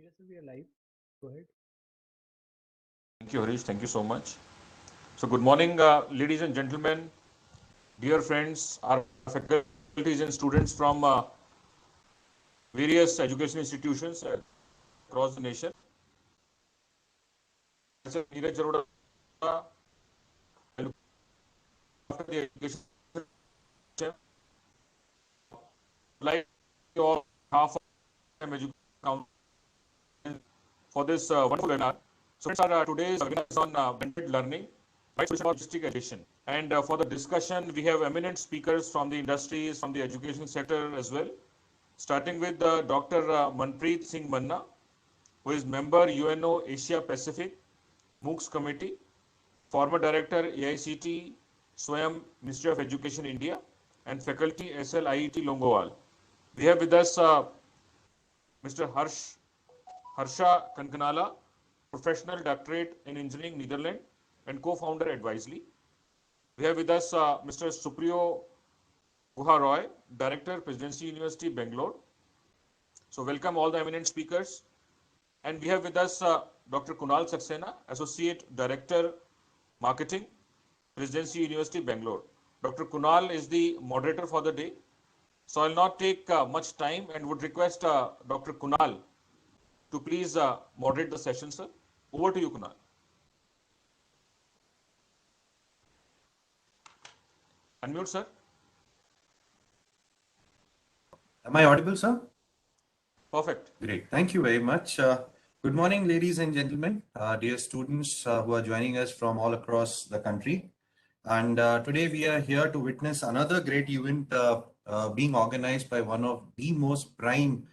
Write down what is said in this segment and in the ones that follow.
Yes, sir, we are live. Go ahead. Thank you, Harish. Thank you so much. So, good morning, ladies and gentlemen, dear friends, our faculties and students from various education institutions across the nation. Myself, Neeraj Arora, I look after the education section. I'd like you all on behalf of Education Council for this wonderful webinar. So, friends, our today's webinar is on blended learning, right solution for futuristic education. And for the discussion, we have eminent speakers from the industries, from the education sector as well. Starting with Dr. Manpreet Singh Manna, who is member UNO Asia Pacific MOOCs Committee, former director AICT, SWAYAM Ministry of Education India, and faculty SLIET Longowal. We have with us Mr. Harsha Kankanala, professional doctorate in engineering Netherlands and co-founder Advisely. We have with us Mr. Supriyo Guha Roy, director Presidency University Bangalore. So welcome all the eminent speakers. And we have with us Dr. Kunal Saxena, Associate Director, Marketing, Presidency University, Bangalore. Dr. Kunal is the moderator for the day. So I'll not take much time and would request Dr. Kunal to please moderate the session, sir. Over to you, Kunal. Unmute, sir. Am I audible, sir? Perfect. Great. Thank you very much. Good morning, ladies and gentlemen, dear students who are joining us from all across the country. And today we are here to witness another great event being organized by one of the most prime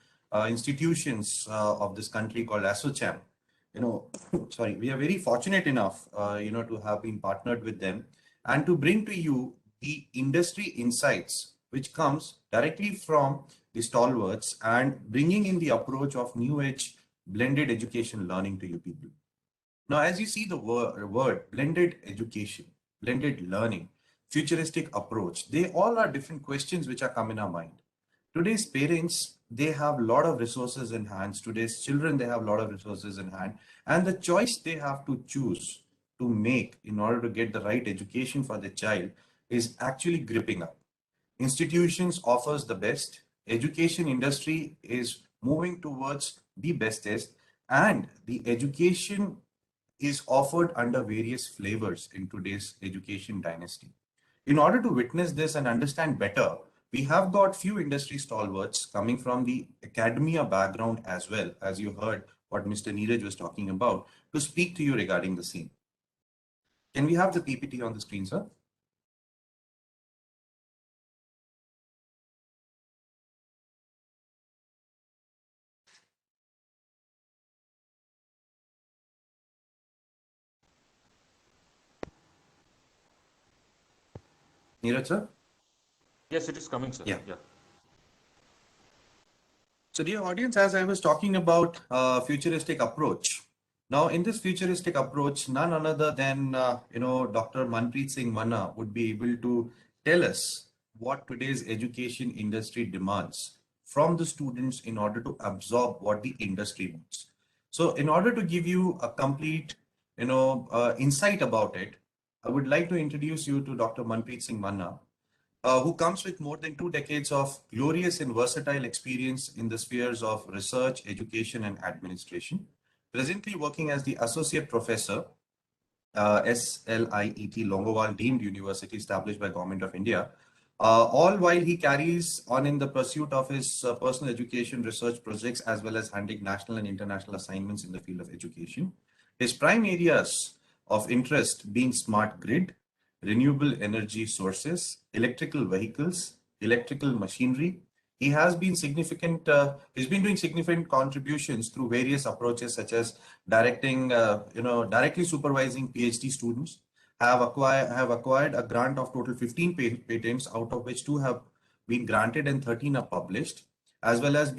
institutions of this country called ASSOCHAM. Sorry, we are very fortunate enough, to have been partnered with them and to bring to you the industry insights, which comes directly from the stalwarts and bringing in the approach of new age blended education learning to you people. Now, as you see the word blended education, blended learning, futuristic approach, they all are different questions which are come in our mind. Today's parents, they have a lot of resources in hands. Today's children, they have a lot of resources in hand. And the choice they have to choose to make in order to get the right education for their child is actually gripping up. Institutions offers the best, education industry is moving towards the bestest, and the education is offered under various flavors in today's education dynasty. In order to witness this and understand better, we have got few industry stalwarts coming from the academia background as well, as you heard what Mr. Neeraj was talking about, to speak to you regarding the same. Can we have the PPT on the screen, sir? Neeraj, sir? Yes, it is coming, sir. Yeah. So dear audience, as I was talking about futuristic approach, now in this futuristic approach, none other than, Dr. Manpreet Singh Manna would be able to tell us what today's education industry demands from the students in order to absorb what the industry wants. So in order to give you a complete, insight about it, I would like to introduce you to Dr. Manpreet Singh Manna, who comes with more than 2 decades of glorious and versatile experience in the spheres of research, education, and administration. Presently working as the Associate Professor, SLIET Longowal Deemed University established by Government of India, all while he carries on in the pursuit of his personal education research projects as well as handling national and international assignments in the field of education. His prime areas of interest being smart grid, renewable energy sources, electrical vehicles, electrical machinery. He has been significant. He's been doing significant contributions through various approaches, such as directly supervising PhD students. Have acquired a grant of total 15 patents, out of which 2 have been granted and 13 are published, as well as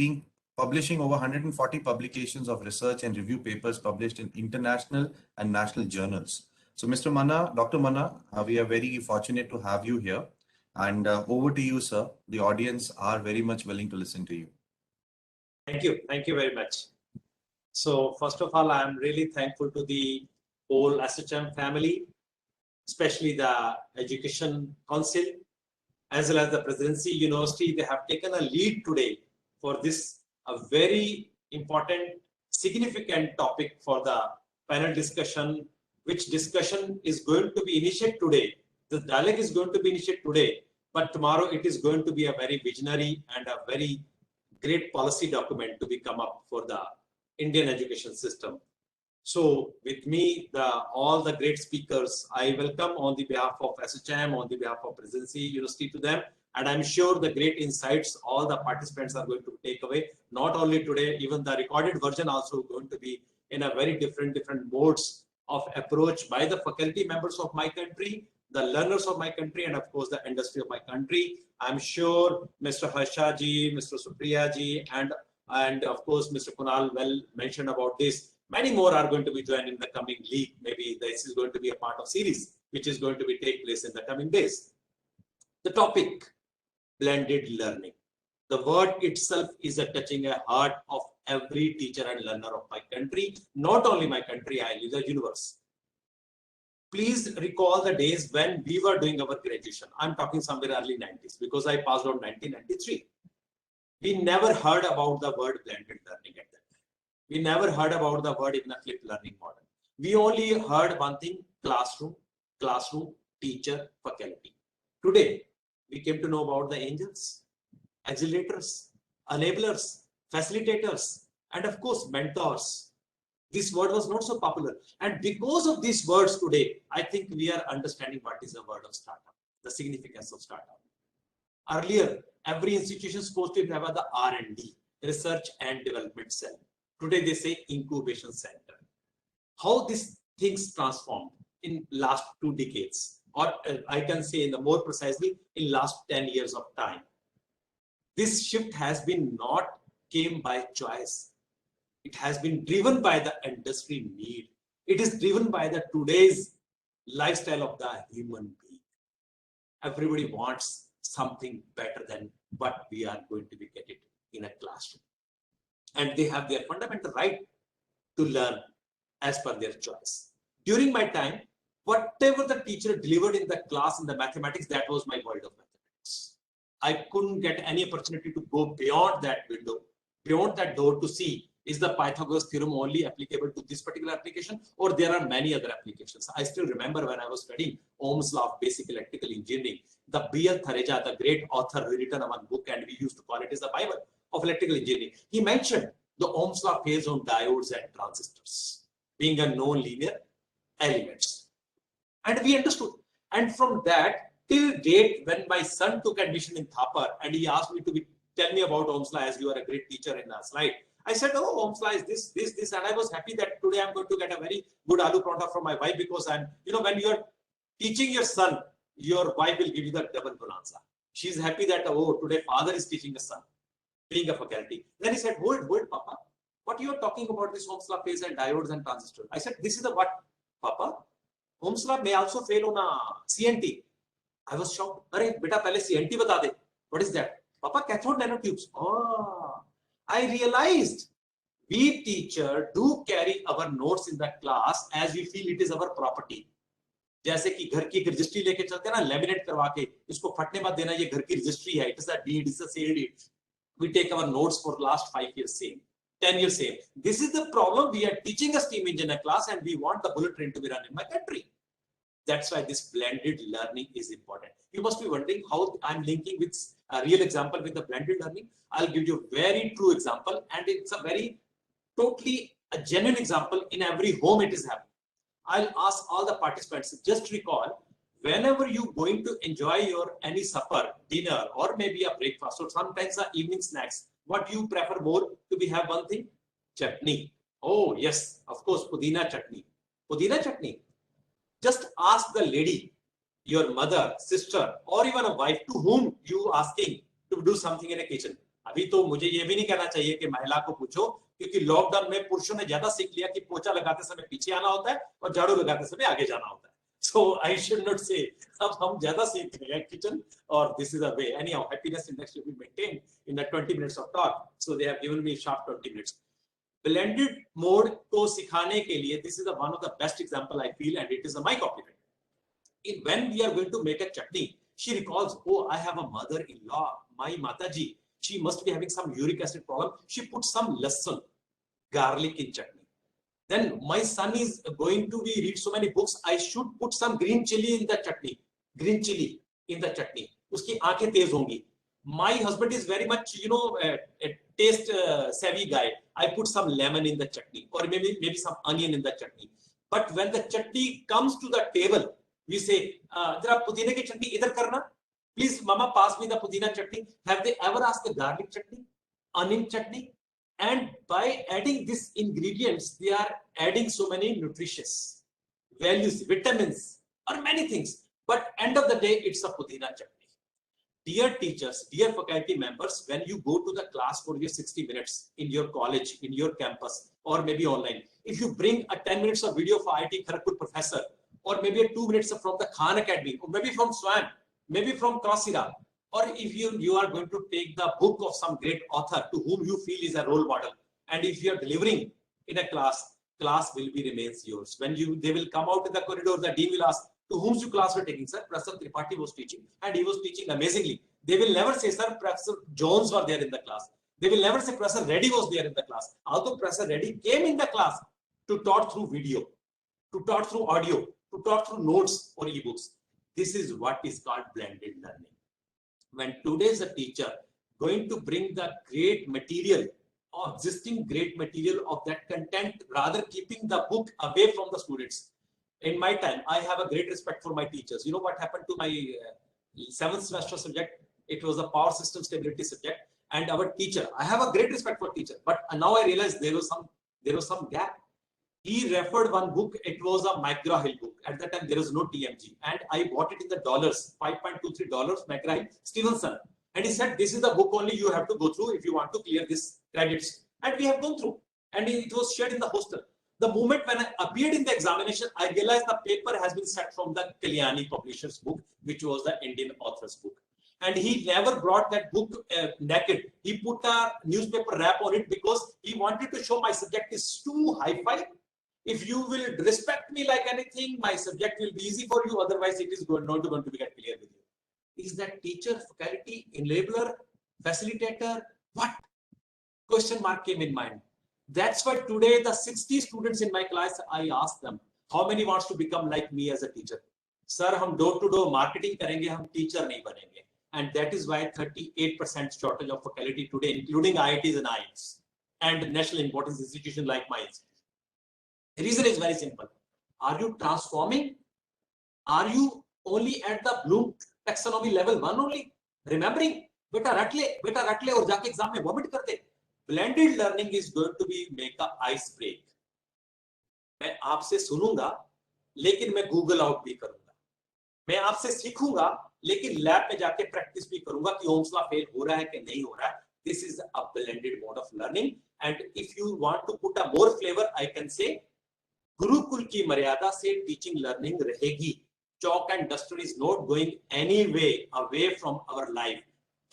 publishing over 140 publications of research and review papers published in international and national journals. So, Mr. Manna, Dr. Manna, we are very fortunate to have you here. And over to you, sir. The audience are very much willing to listen to you. Thank you. Thank you very much. So first of all, I am really thankful to the whole ASSOCHAM family, especially the Education Council, as well as the Presidency University. They have taken a lead today for this a very important, significant topic for the panel discussion, which discussion is going to be initiated today. The dialogue is going to be initiated today, but tomorrow it is going to be a very visionary and a very great policy document to be come up for the Indian education system. So with me, all the great speakers, I welcome on the behalf of ASSOCHAM, on the behalf of Presidency University to them. And I'm sure the great insights all the participants are going to take away, not only today, even the recorded version also going to be in a very different modes of approach by the faculty members of my country, the learners of my country, and of course the industry of my country. I'm sure Mr. Harsha ji, Mr. Supriya ji, and of course Mr. Kunal well mentioned about this. Many more are going to be joined in the coming week. Maybe this is going to be a part of series which is going to be take place in the coming days. The topic, blended learning. The word itself is touching a heart of every teacher and learner of my country. Not only my country, I live the universe. Please recall the days when we were doing our graduation. I'm talking somewhere early 90s because I passed out 1993. We never heard about the word blended learning at that time. We never heard about the word in a flipped learning model. We only heard one thing, classroom, teacher, faculty. Today, we came to know about the angels, accelerators, enablers, facilitators, and of course, mentors. This word was not so popular. And because of these words today, I think we are understanding what is the word of startup, the significance of startup. Earlier, every institution is supposed to have the R&D, research and development cell. Today, they say incubation center. How these things transformed in last 2 decades, or I can say in the more precisely, in last 10 years of time. This shift has been not came by choice. It has been driven by the industry need. It is driven by the today's lifestyle of the human being. Everybody wants something better than what we are going to be getting in a classroom. And they have their fundamental right to learn as per their choice. During my time, whatever the teacher delivered in the class in the mathematics, that was my world of mathematics. I couldn't get any opportunity to go beyond that window, beyond that door to see, is the Pythagoras theorem only applicable to this particular application, or there are many other applications. I still remember when I was studying Ohm's law of basic electrical engineering, the B.L. Thareja, the great author who written one book, and we used to call it as the Bible of electrical engineering. He mentioned the Ohm's law based on diodes and transistors being a non-linear elements. And we understood. And from that till date, when my son took admission in Thapar and he asked me to tell me about Ohm's law, as you are a great teacher in the slide, I said, oh, Ohm's law is this, and I was happy that today I'm going to get a very good aloo paratha from my wife, because I'm, when you're teaching your son, your wife will give you the double bonanza. She's happy that, oh, today father is teaching a son, being a faculty. Then he said, hold, Papa. What you are talking about this Ohm's law phase and diodes and transistors? I said, this is the what, Papa? Ohm's law may also fail on a CNT. I was shocked. Arey, beta, pehle CNT bata de. What is that? Papa, cathode nanotubes. Oh, I realized we teacher do carry our notes in the class as we feel it is our property. जैसे कि घर की registry लेके चलते हैं ना, laminate करवा के इसको फटने मत देना, ये घर की रजिस्ट्री है, it is a deed, it's a sale deed. We take our notes for last 5 years same, 10 years same. This is the problem. We are teaching a steam engine in a class and we want the bullet train to be run in my country. That's why this blended learning is important. You must be wondering how I'm linking with a real example with the blended learning. I'll give you a very true example, and it's a very totally a genuine example. In every home it is happening. I'll ask all the participants, just recall, whenever you're going to enjoy your any supper, dinner, or maybe a breakfast, or sometimes a evening snacks, what you prefer more to be have one thing? Chutney. Oh yes, of course, pudina chutney. Pudina chutney. Just ask the lady, your mother, sister, or even a wife to whom you asking to do something in a kitchen. अभी तो मुझे ये भी नहीं कहना चाहिए कि महिला को पूछो, क्योंकि लॉकडाउन में पुरुषों ने ज्यादा सीख लिया कि पोछा लगाते समय पीछे आना होता है और झाड़ू लगाते समय आगे जाना होता है. So I should not say अब हम ज्यादा सीख रहे हैं kitchen, or this is a way. Anyhow, happiness index will be maintained in the 20 minutes of talk. So they have given me sharp 20 minutes. blended mode को सिखाने के लिए, this is one of the best example I feel, and it is my copyright. When we are going to make a chutney, she recalls, oh, I have a mother-in-law, my Mataji, she must be having some uric acid problem. She put some lasan, garlic in chutney. Then my son is going to read so many books. I should put some green chili in the chutney. Green chili in the chutney. Uski aankhein tez hongi. My husband is very much, a taste savvy guy. I put some lemon in the chutney, or maybe some onion in the chutney. But when the chutney comes to the table, we say, "Jara pudine ki chutney idhar karna. Please, Mama, pass me the pudina chutney." Have they ever asked the garlic chutney, onion chutney? And by adding these ingredients, they are adding so many nutritious values, vitamins, or many things. But end of the day, it's a pudina chutney. Dear teachers, dear faculty members, when you go to the class for your 60 minutes in your college, in your campus, or maybe online, if you bring a 10 minutes of video of IIT Kharagpur professor, or maybe a 2 minutes from the Khan Academy, or maybe from SWAM, maybe from Crossira, or if you are going to take the book of some great author to whom you feel is a role model, and if you are delivering in a class will be remains yours. When they will come out in the corridor, the dean will ask, to whom you class were taking, sir? Professor Tripathi was teaching, and he was teaching amazingly. They will never say, sir, Professor Jones were there in the class. They will never say Professor Reddy was there in the class. Although Professor Reddy came in the class to taught through video, to taught through audio, to taught through notes or ebooks. This is what is called blended learning. When today's a teacher going to bring the great material or existing great material of that content, rather keeping the book away from the students. In my time, I have a great respect for my teachers. You know what happened to my 7th semester subject? It was a power system stability subject, and our teacher, I have a great respect for teacher, but now I realize there was some gap. He referred one book. It was a McGraw-Hill book. At that time, there was no TMG, and I bought it in the dollars, $5.23, McGraw-Hill, Stevenson. And he said, this is the book only you have to go through if you want to clear this credits. And we have gone through, and it was shared in the hostel. The moment when I appeared in the examination, I realized the paper has been set from the Kalyani publisher's book, which was the Indian author's book. And he never brought that book naked. He put a newspaper wrap on it because he wanted to show my subject is too hi-fi. If you will respect me like anything, my subject will be easy for you. Otherwise, it is not going to get clear with you. Is that teacher, faculty, enabler, facilitator? What? Question mark came in mind. That's why today the 60 students in my class, I asked them, how many wants to become like me as a teacher? Sir, hum door-to-door marketing karenge, hum teacher nahi banenge. And that is why 38% shortage of faculty today, including IITs and IIMs and national importance institutions like mine. The reason is very simple. Are you transforming? Are you only at the Bloom taxonomy level 1 only? Remembering, beta ratle aur jaake exam mein vomit kar de. Blended learning is going to be make a ice break. मैं आपसे सुनूंगा, लेकिन मैं Google out भी करूंगा. मैं आपसे सीखूंगा, लेकिन लैब में जाके प्रैक्टिस भी करूंगा कि ओम्स लॉ फेल हो रहा है कि नहीं हो रहा है. This is a blended mode of learning. And if you want to put a more flavor, I can say, Gurukul की मर्यादा से टीचिंग लर्निंग रहेगी. Chalk and duster is not going anyway away from our life.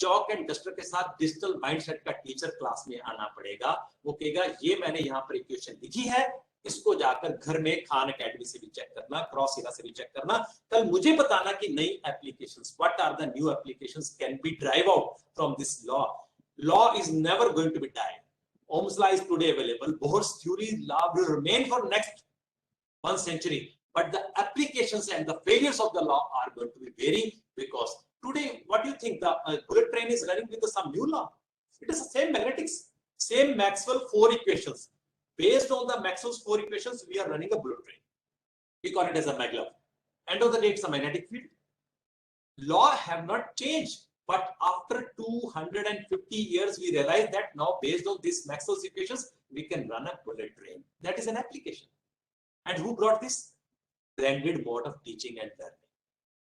Chalk and duster के साथ digital mindset का teacher class में आना पड़ेगा. वो कहेगा ये मैंने यहाँ पर इक्वेशन लिखी है, इसको जाकर घर में खान एकेडमी से भी चेक करना, क्रॉसइरा से भी चेक करना. कल मुझे बताना कि नई applications, what are the new applications can be drive out from this law. Law is never going to be die. Ohm's law is today available. Bohr's theory law will remain for next 1 century. But the applications and the failures of the law are going to be varying, because today, what do you think? The bullet train is running with some new law. It is the same magnetics, same Maxwell 4 equations. Based on the Maxwell's 4 equations, we are running a bullet train. We call it as a maglev. End of the day, it's a magnetic field. Law have not changed. But after 250 years, we realize that now, based on these Maxwell's equations, we can run a bullet train. That is an application. And who brought this? Blended mode of teaching and learning.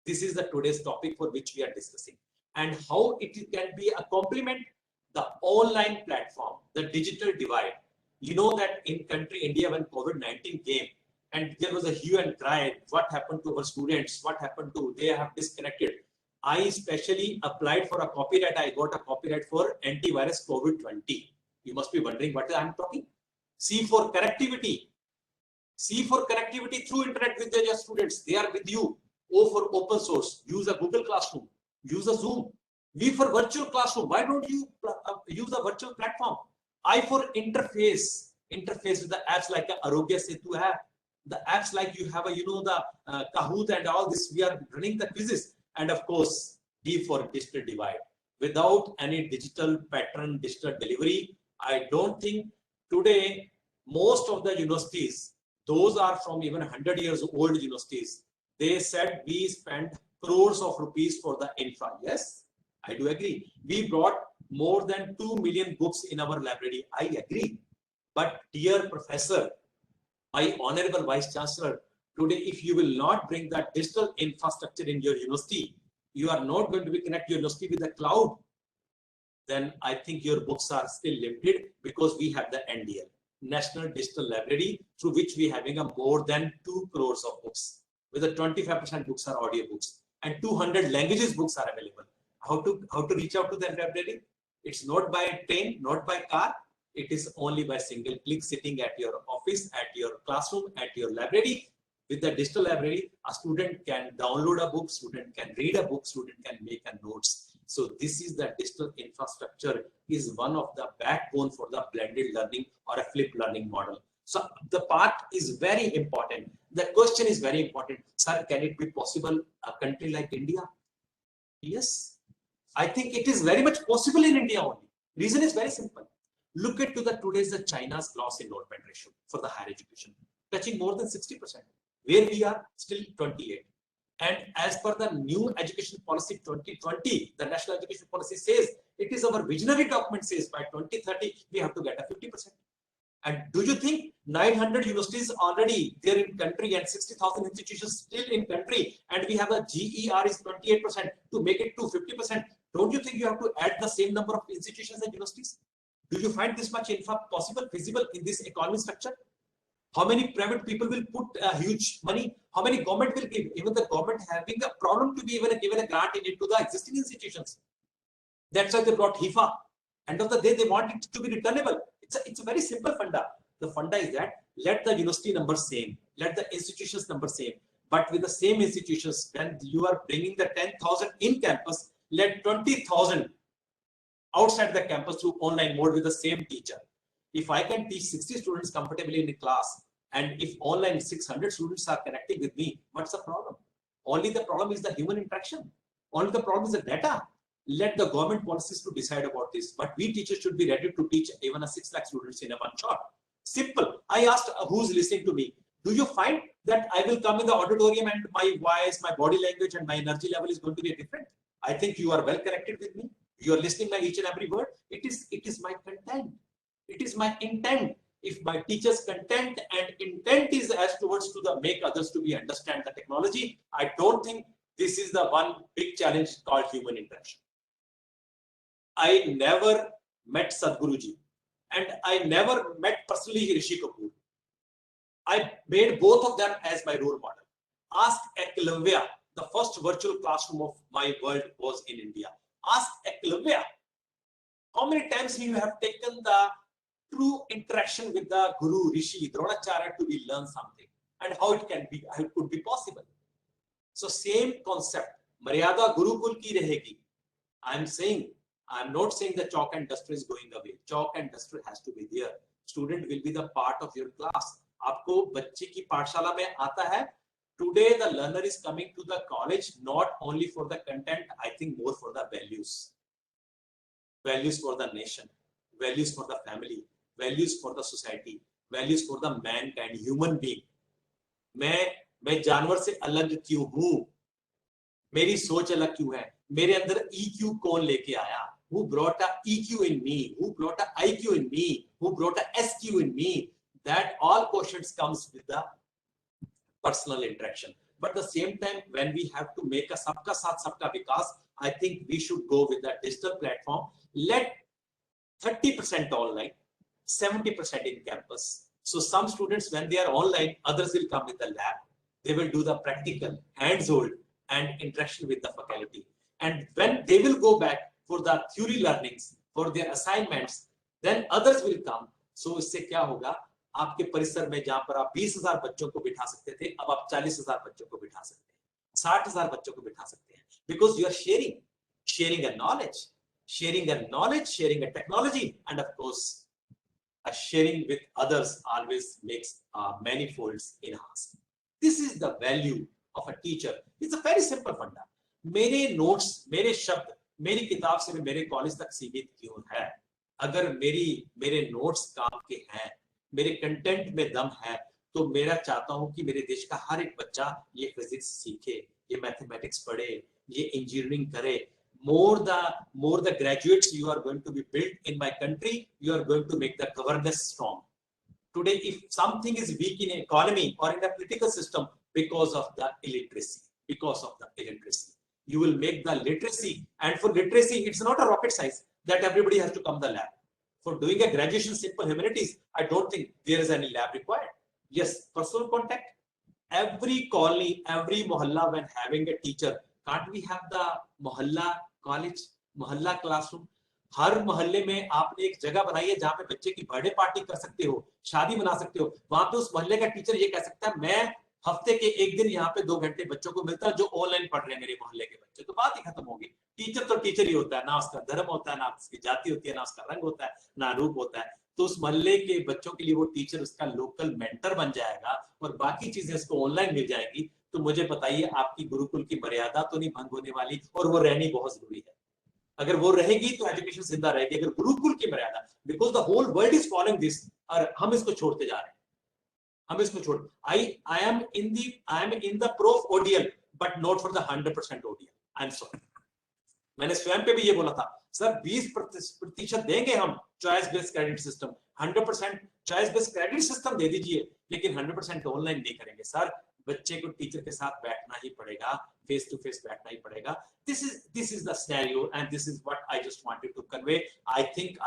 This is the today's topic for which we are discussing, and how it can be a complement. The online platform, the digital divide. You know that in country India, when COVID-19 came and there was a hue and cry, what happened to our students? What happened to, they have disconnected. I specially applied for a copyright. I got a copyright for antivirus COVID-20. You must be wondering what I'm talking. C for connectivity. C for connectivity through internet with your students. They are with you. O for open source. Use a Google Classroom. Use a Zoom. V for virtual classroom. Why don't you use a virtual platform? I for interface. Interface with the apps like the Arogya Setu app. The apps like you have a, the Kahoot and all this. We are running the quizzes. And of course, D for digital divide. Without any digital pattern, digital delivery, I don't think today most of the universities, those are from even 100 years old universities, they said we spent crores of rupees for the infra. Yes, I do agree. We brought more than 2 million books in our library. I agree. But dear professor, my honorable vice chancellor, today if you will not bring that digital infrastructure in your university, you are not going to be connect your university with the cloud, then I think your books are still limited, because we have the NDL, National Digital Library, through which we are having a more than 2 crores of books, with the 25% books are audio books and 200 languages books are available. How to reach out to the library? It's not by train, not by car. It is only by single click, sitting at your office, at your classroom, at your library. With the digital library, a student can download a book, student can read a book, student can make a notes. So this is the digital infrastructure, is one of the backbone for the blended learning or a flipped learning model. So the part is very important. The question is very important. Sir, can it be possible a country like India? Yes, I think it is very much possible in India only. Reason is very simple. Look at today's China's gross enrollment ratio for the higher education, touching more than 60%, where we are still 28. And as per the new education policy 2020, the national education policy says, it is our visionary document says by 2030, we have to get a 50%. And do you think 900 universities already there in country and 60,000 institutions still in country, and we have a GER is 28% to make it to 50%? Don't you think you have to add the same number of institutions and universities? Do you find this much infra possible, feasible in this economy structure? How many private people will put huge money? How many government will give? Even the government having a problem to be even given a grant into the existing institutions. That's why they brought HIFA. End of the day, they want it to be returnable. It's a very simple funda. The funda is that let the university number same, let the institutions number same, but with the same institutions, when you are bringing the 10,000 in campus, let 20,000 outside the campus through online mode with the same teacher. If I can teach 60 students comfortably in a class, and if online 600 students are connecting with me, what's the problem? Only the problem is the human interaction. Only the problem is the data. Let the government policies to decide about this. But we teachers should be ready to teach even a 6 lakh students in a one shot. Simple. I asked who's listening to me. Do you find that I will come in the auditorium and my voice, my body language and my energy level is going to be different? I think you are well connected with me. You are listening to each and every word. It is my content. It is my intent. If my teacher's content and intent is as towards to the make others to be understand the technology, I don't think this is the one big challenge called human interaction. I never met Sadhguruji and I never met personally Rishi Kapoor. I made both of them as my role model. Ask Eklavya, the first virtual classroom of my world was in India. Ask Eklavya, how many times you have taken the true interaction with the Guru, Rishi, Dronacharya to be learn something, and how it can be, how it could be possible. So same concept, Maryada Gurukul ki rahegi. I'm not saying the chalk and duster is going away. Chalk and duster has to be there. Student will be the part of your class. आपको बच्चे की पाठशाला में आता है. Today the learner is coming to the college not only for the content, I think more for the values. Values for the nation, values for the family, values for the society, values for the mankind, human being. मैं जानवर से अलग क्यों हूँ? मेरी सोच अलग क्यों है? मेरे अंदर EQ कौन लेके आया? Who brought a EQ in me? Who brought a IQ in me? Who brought a SQ in me? That all questions comes with the personal interaction. But at the same time, when we have to make a sabka saath sabka vikas, I think we should go with the digital platform. Let 30% online, 70% in campus. So some students, when they are online, others will come with the lab. They will do the practical, hands-on, and interaction with the faculty. And when they will go back for the theory learnings, for their assignments, then others will come. So इससे क्या होगा? आपके परिसर में जहां पर आप 20,000 बच्चों को बिठा सकते थे, अब आप 40,000 बच्चों को बिठा सकते हैं, 60,000 बच्चों को बिठा सकते हैं, because you are sharing a knowledge, sharing a technology, and of course, sharing with others always makes many folds enhanced. This is the value of a teacher. It's a very simple funda. मेरे notes, मेरे शब्द, मेरी किताब से मेरे college तक सीमित क्यों है? अगर मेरे नोट्स काम के हैं, मेरे कंटेंट में दम है, तो मेरा चाहता हूं कि मेरे देश का हर एक बच्चा ये फिजिक्स सीखे, ये मैथमेटिक्स पढ़े, ये इंजीनियरिंग करे. More the graduates you are going to be built in my country, you are going to make the governance strong. Today, if something is weak in economy or in the political system, because of the illiteracy, you will make the literacy, and for literacy, it's not a rocket science that everybody has to come to the lab. For doing a graduation simple humanities, I don't think there is any lab required. Yes, personal contact. Every colony, every mohalla, when having a teacher, can't we have the mohalla college, mohalla classroom? हर मोहल्ले में आपने एक जगह बनाई है जहां पे बच्चे की बर्थडे पार्टी कर सकते हो, शादी मना सकते हो. वहां पे उस मोहल्ले का टीचर ये कह सकता है, मैं हफ्ते के एक दिन यहाँ पे 2 घंटे बच्चों को मिलता है जो ऑनलाइन पढ़ रहे हैं मेरे मोहल्ले के बच्चे. तो बात ही खत्म होगी. टीचर तो टीचर ही होता है, ना उसका धर्म होता है, ना उसकी जाति होती है, ना उसका रंग होता है, ना रूप होता है. तो उस मोहल्ले के बच्चों के लिए वो टीचर उसका लोकल मेंटर बन जाएगा और बाकी चीजें उसको ऑनलाइन मिल जाएंगी. तो मुझे बताइए, आपकी गुरुकुल की मर्यादा तो नहीं भंग होने वाली, और वो रहनी बहुत जरूरी है. अगर वो रहेगी तो एजुकेशन जिंदा रहेगी. अगर गुरुकुल की मर्यादा, because the whole world is following this, और हम इसको छोड़ते जा रहे हैं, हम इसको छोड़. I am in the pro ODL, but not for the 100% ODL. I am sorry. मैंने स्वयं पे भी ये बोला था, सर 20% देंगे हम choice based credit system, 100% choice based credit system दे दीजिए, लेकिन 100% ऑनलाइन नहीं करेंगे. सर, बच्चे को टीचर के साथ बैठना ही पड़ेगा, फेस टू फेस बैठना ही पड़ेगा. this is the scenario, and this is what I just wanted to convey. I think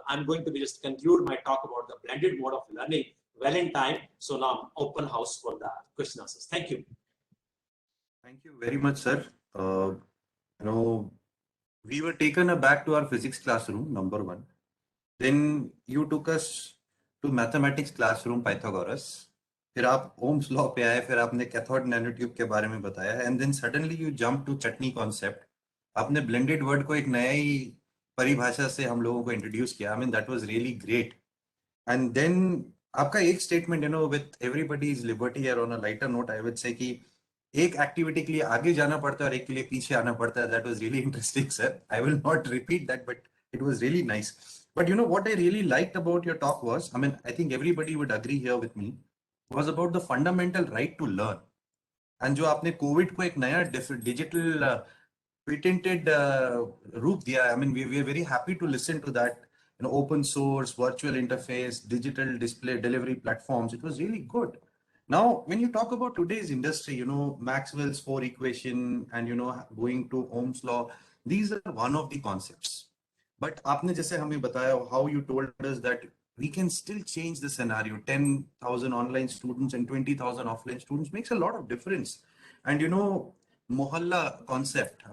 I'm going to be just conclude my talk about the blended mode of learning well in time. So now I'm open house for the question answers. Thank you. Thank you very much, sir. We were taken aback to our physics classroom, number one. Then you took us to mathematics classroom, Pythagoras. फिर आप Ohm's law पे आए, फिर आपने cathode nanotube के बारे में बताया, and then suddenly you jump to chutney concept. आपने ब्लेंडेड वर्ड को एक नया ही परिभाषा से हम लोगों को इंट्रोड्यूस किया. I mean that was really great. And then आपका एक statement, with everybody is liberty, और on a lighter note I would say कि एक एक्टिविटी के लिए आगे जाना पड़ता है और एक के लिए पीछे आना पड़ता है. That was really interesting, sir. I will not repeat that, but it was really nice. But what I really liked about your talk was, I think everybody would agree here with me, was about the fundamental right to learn. And जो आपने Covid को एक नया digital patented रूप दिया, we are very happy to listen to that. Open source, virtual interface, digital display delivery platforms. It was really good. Now, when you talk about today's industry, Maxwell's 4 equation and going to Ohm's law, these are one of the concepts. But आपने जैसे हमें बताया, how you told us that we can still change the scenario. 10,000 online students and 20,000 offline students makes a lot of difference. And mohalla concept,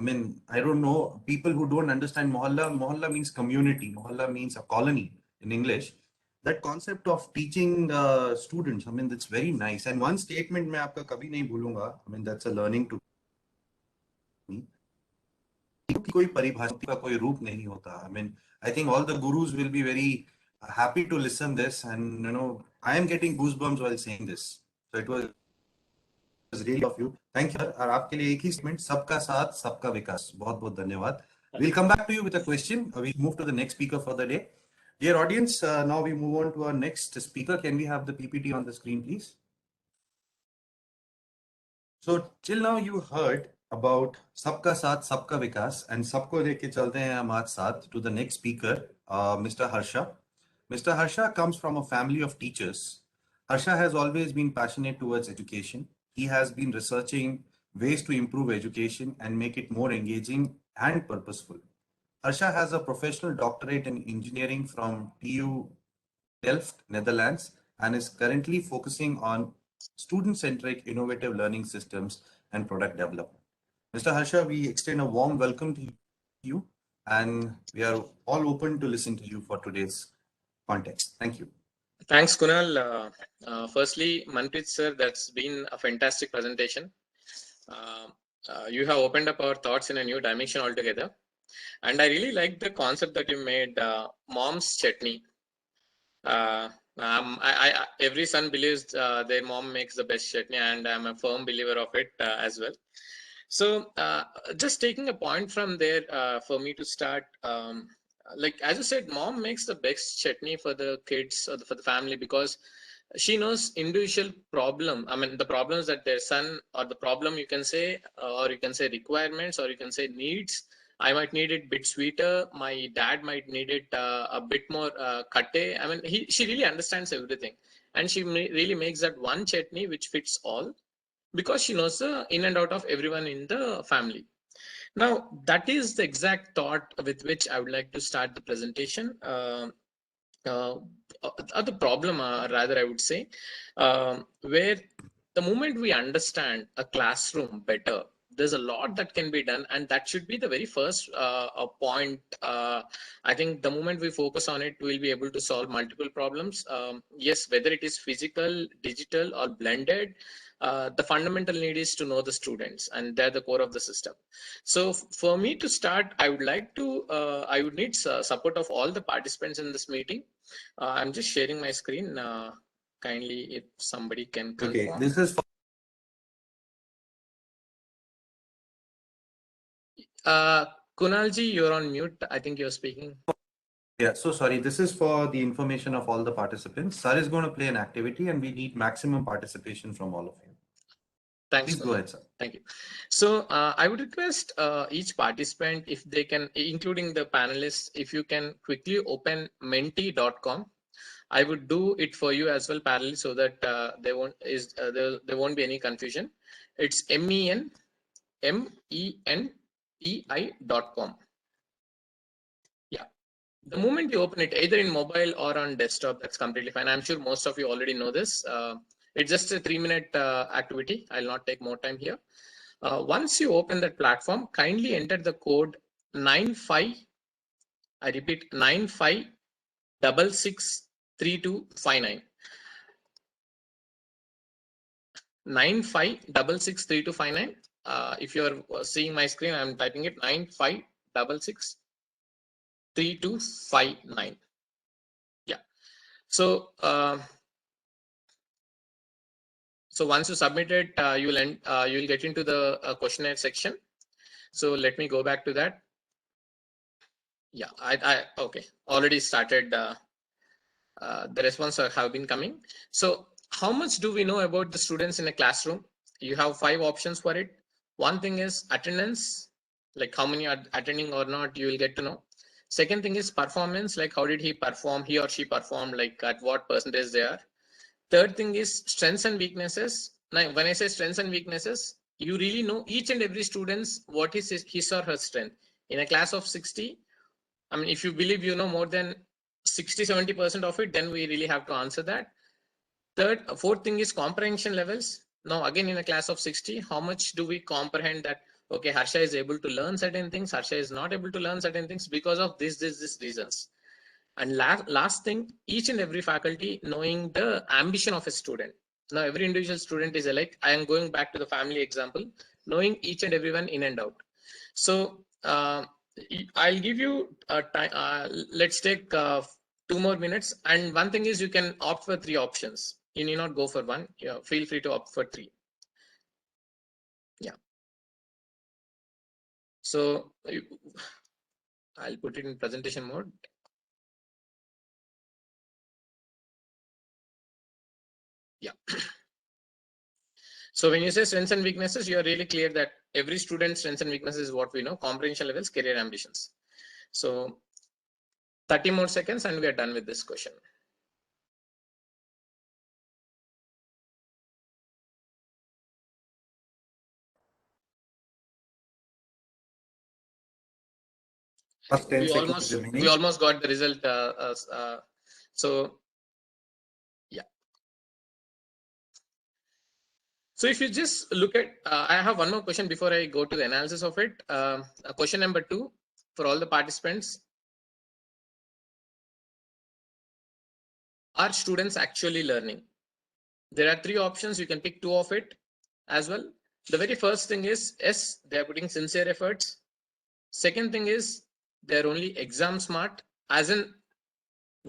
I don't know, people who don't understand mohalla means community, mohalla means a colony in English. That concept of teaching students, that's very nice. And one statement मैं आपका कभी नहीं भूलूंगा, that's a learning to me. कोई परिभाषा का कोई रूप नहीं होता. I think all the gurus will be very happy to listen this, and I am getting goosebumps while saying this. So it was really of you. Thank you. और आपके लिए एक ही स्टेटमेंट, सबका साथ सबका विकास. बहुत बहुत धन्यवाद. We'll come back to you with a question. We move to the next speaker for the day. Dear audience, now we move on to our next speaker. Can we have the PPT on the screen, please? So till now you heard about सबका साथ सबका विकास, and सबको लेके चलते हैं हम आज साथ to the next speaker, Mr. Harsha. Mr. Harsha comes from a family of teachers. Harsha has always been passionate towards education. He has been researching ways to improve education and make it more engaging and purposeful. Harsha has a professional doctorate in engineering from TU Delft, Netherlands, and is currently focusing on student-centric innovative learning systems and product development. Mr. Harsha, we extend a warm welcome to you, and we are all open to listen to you for today's context. Thank you. Thanks, Kunal. Firstly, Manpreet sir, that's been a fantastic presentation. You have opened up our thoughts in a new dimension altogether. And I really like the concept that you made, mom's chutney. Every son believes their mom makes the best chutney, and I'm a firm believer of it as well. So just taking a point from there for me to start, like as you said, mom makes the best chutney for the kids or for the family because she knows individual problem. I mean, the problems that their son or the problem you can say, or you can say requirements, or you can say needs. I might need it a bit sweeter. My dad might need it a bit more katte. I mean, she really understands everything, and she really makes that one chutney which fits all because she knows the in and out of everyone in the family. Now, that is the exact thought with which I would like to start the presentation. Uh, the problem, rather, I would say, where the moment we understand a classroom better, there's a lot that can be done, and that should be the very first point. I think the moment we focus on it, we'll be able to solve multiple problems. Yes, whether it is physical, digital, or blended, the fundamental need is to know the students, and they're the core of the system. So for me to start, I would like to, I would need support of all the participants in this meeting. I'm just sharing my screen. Kindly, if somebody can confirm. Okay, this is for Kunalji, you're on mute. I think you're speaking. yeah, so sorry. This is for the information of all the participants. Sir is going to play an activity and we need maximum participation from all of you. Thanks. Please go ahead, sir. Thank you. So I would request each participant, if they can, including the panelists, if you can quickly open menti.com. I would do it for you as well parallel so that there won't be any confusion. It's MENTI.com. Yeah. The moment you open it, either in mobile or on desktop, that's completely fine. I'm sure most of you already know this. It's just a 3-minute activity. I'll not take more time here. Once you open that platform, kindly enter the code 95. I repeat, 95663259. 95663259. If you're seeing my screen, I'm typing it 95663259. Yeah. So so once you submit it, you'll get into the questionnaire section. So let me go back to that. Yeah, I okay. Already started. The responses have been coming. So how much do we know about the students in a classroom? You have 5 options for it. One thing is attendance, like how many are attending or not, you will get to know. Second thing is performance, like how did he perform, he or she perform, like at what percentage they are. Third thing is strengths and weaknesses. Now, when I say strengths and weaknesses, you really know each and every student's what is his or her strength. In a class of 60, I mean, if you believe you know more than 60-70% of it, then we really have to answer that. Fourth thing is comprehension levels. Now, again, in a class of 60, how much do we comprehend that? Okay, Harsha is able to learn certain things. Harsha is not able to learn certain things because of this reasons. And last thing, each and every faculty knowing the ambition of a student. Now, every individual student is alike. I am going back to the family example, knowing each and everyone in and out. So I'll give you time. Let's take 2 more minutes. And one thing is you can opt for 3 options. You need not go for one. Yeah, feel free to opt for 3. Yeah. So I'll put it in presentation mode. Yeah. So when you say strengths and weaknesses, you are really clear that every student's strengths and weaknesses is what we know, comprehension levels, career ambitions. So 30 more seconds and we are done with this question. First 10 We seconds almost got the result. So yeah. So if you just look at, I have one more question before I go to the analysis of it. Question number 2 for all the participants. are students actually learning? There are three options. You can pick two of it as well. The very first thing is, yes, they are putting sincere efforts. Second thing is, they're only exam smart, as in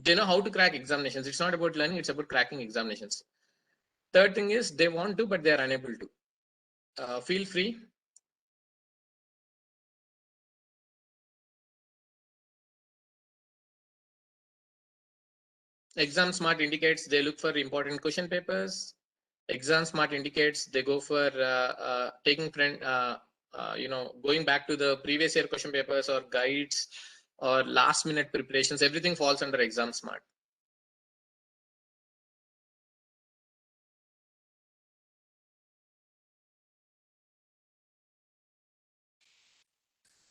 they know how to crack examinations. It's not about learning, it's about cracking examinations. Third thing is, they want to, but they are unable to. Feel free. Exam smart indicates they look for important question papers. Exam smart indicates they go for taking going back to the previous year question papers or guides or last minute preparations. Everything falls under exam smart.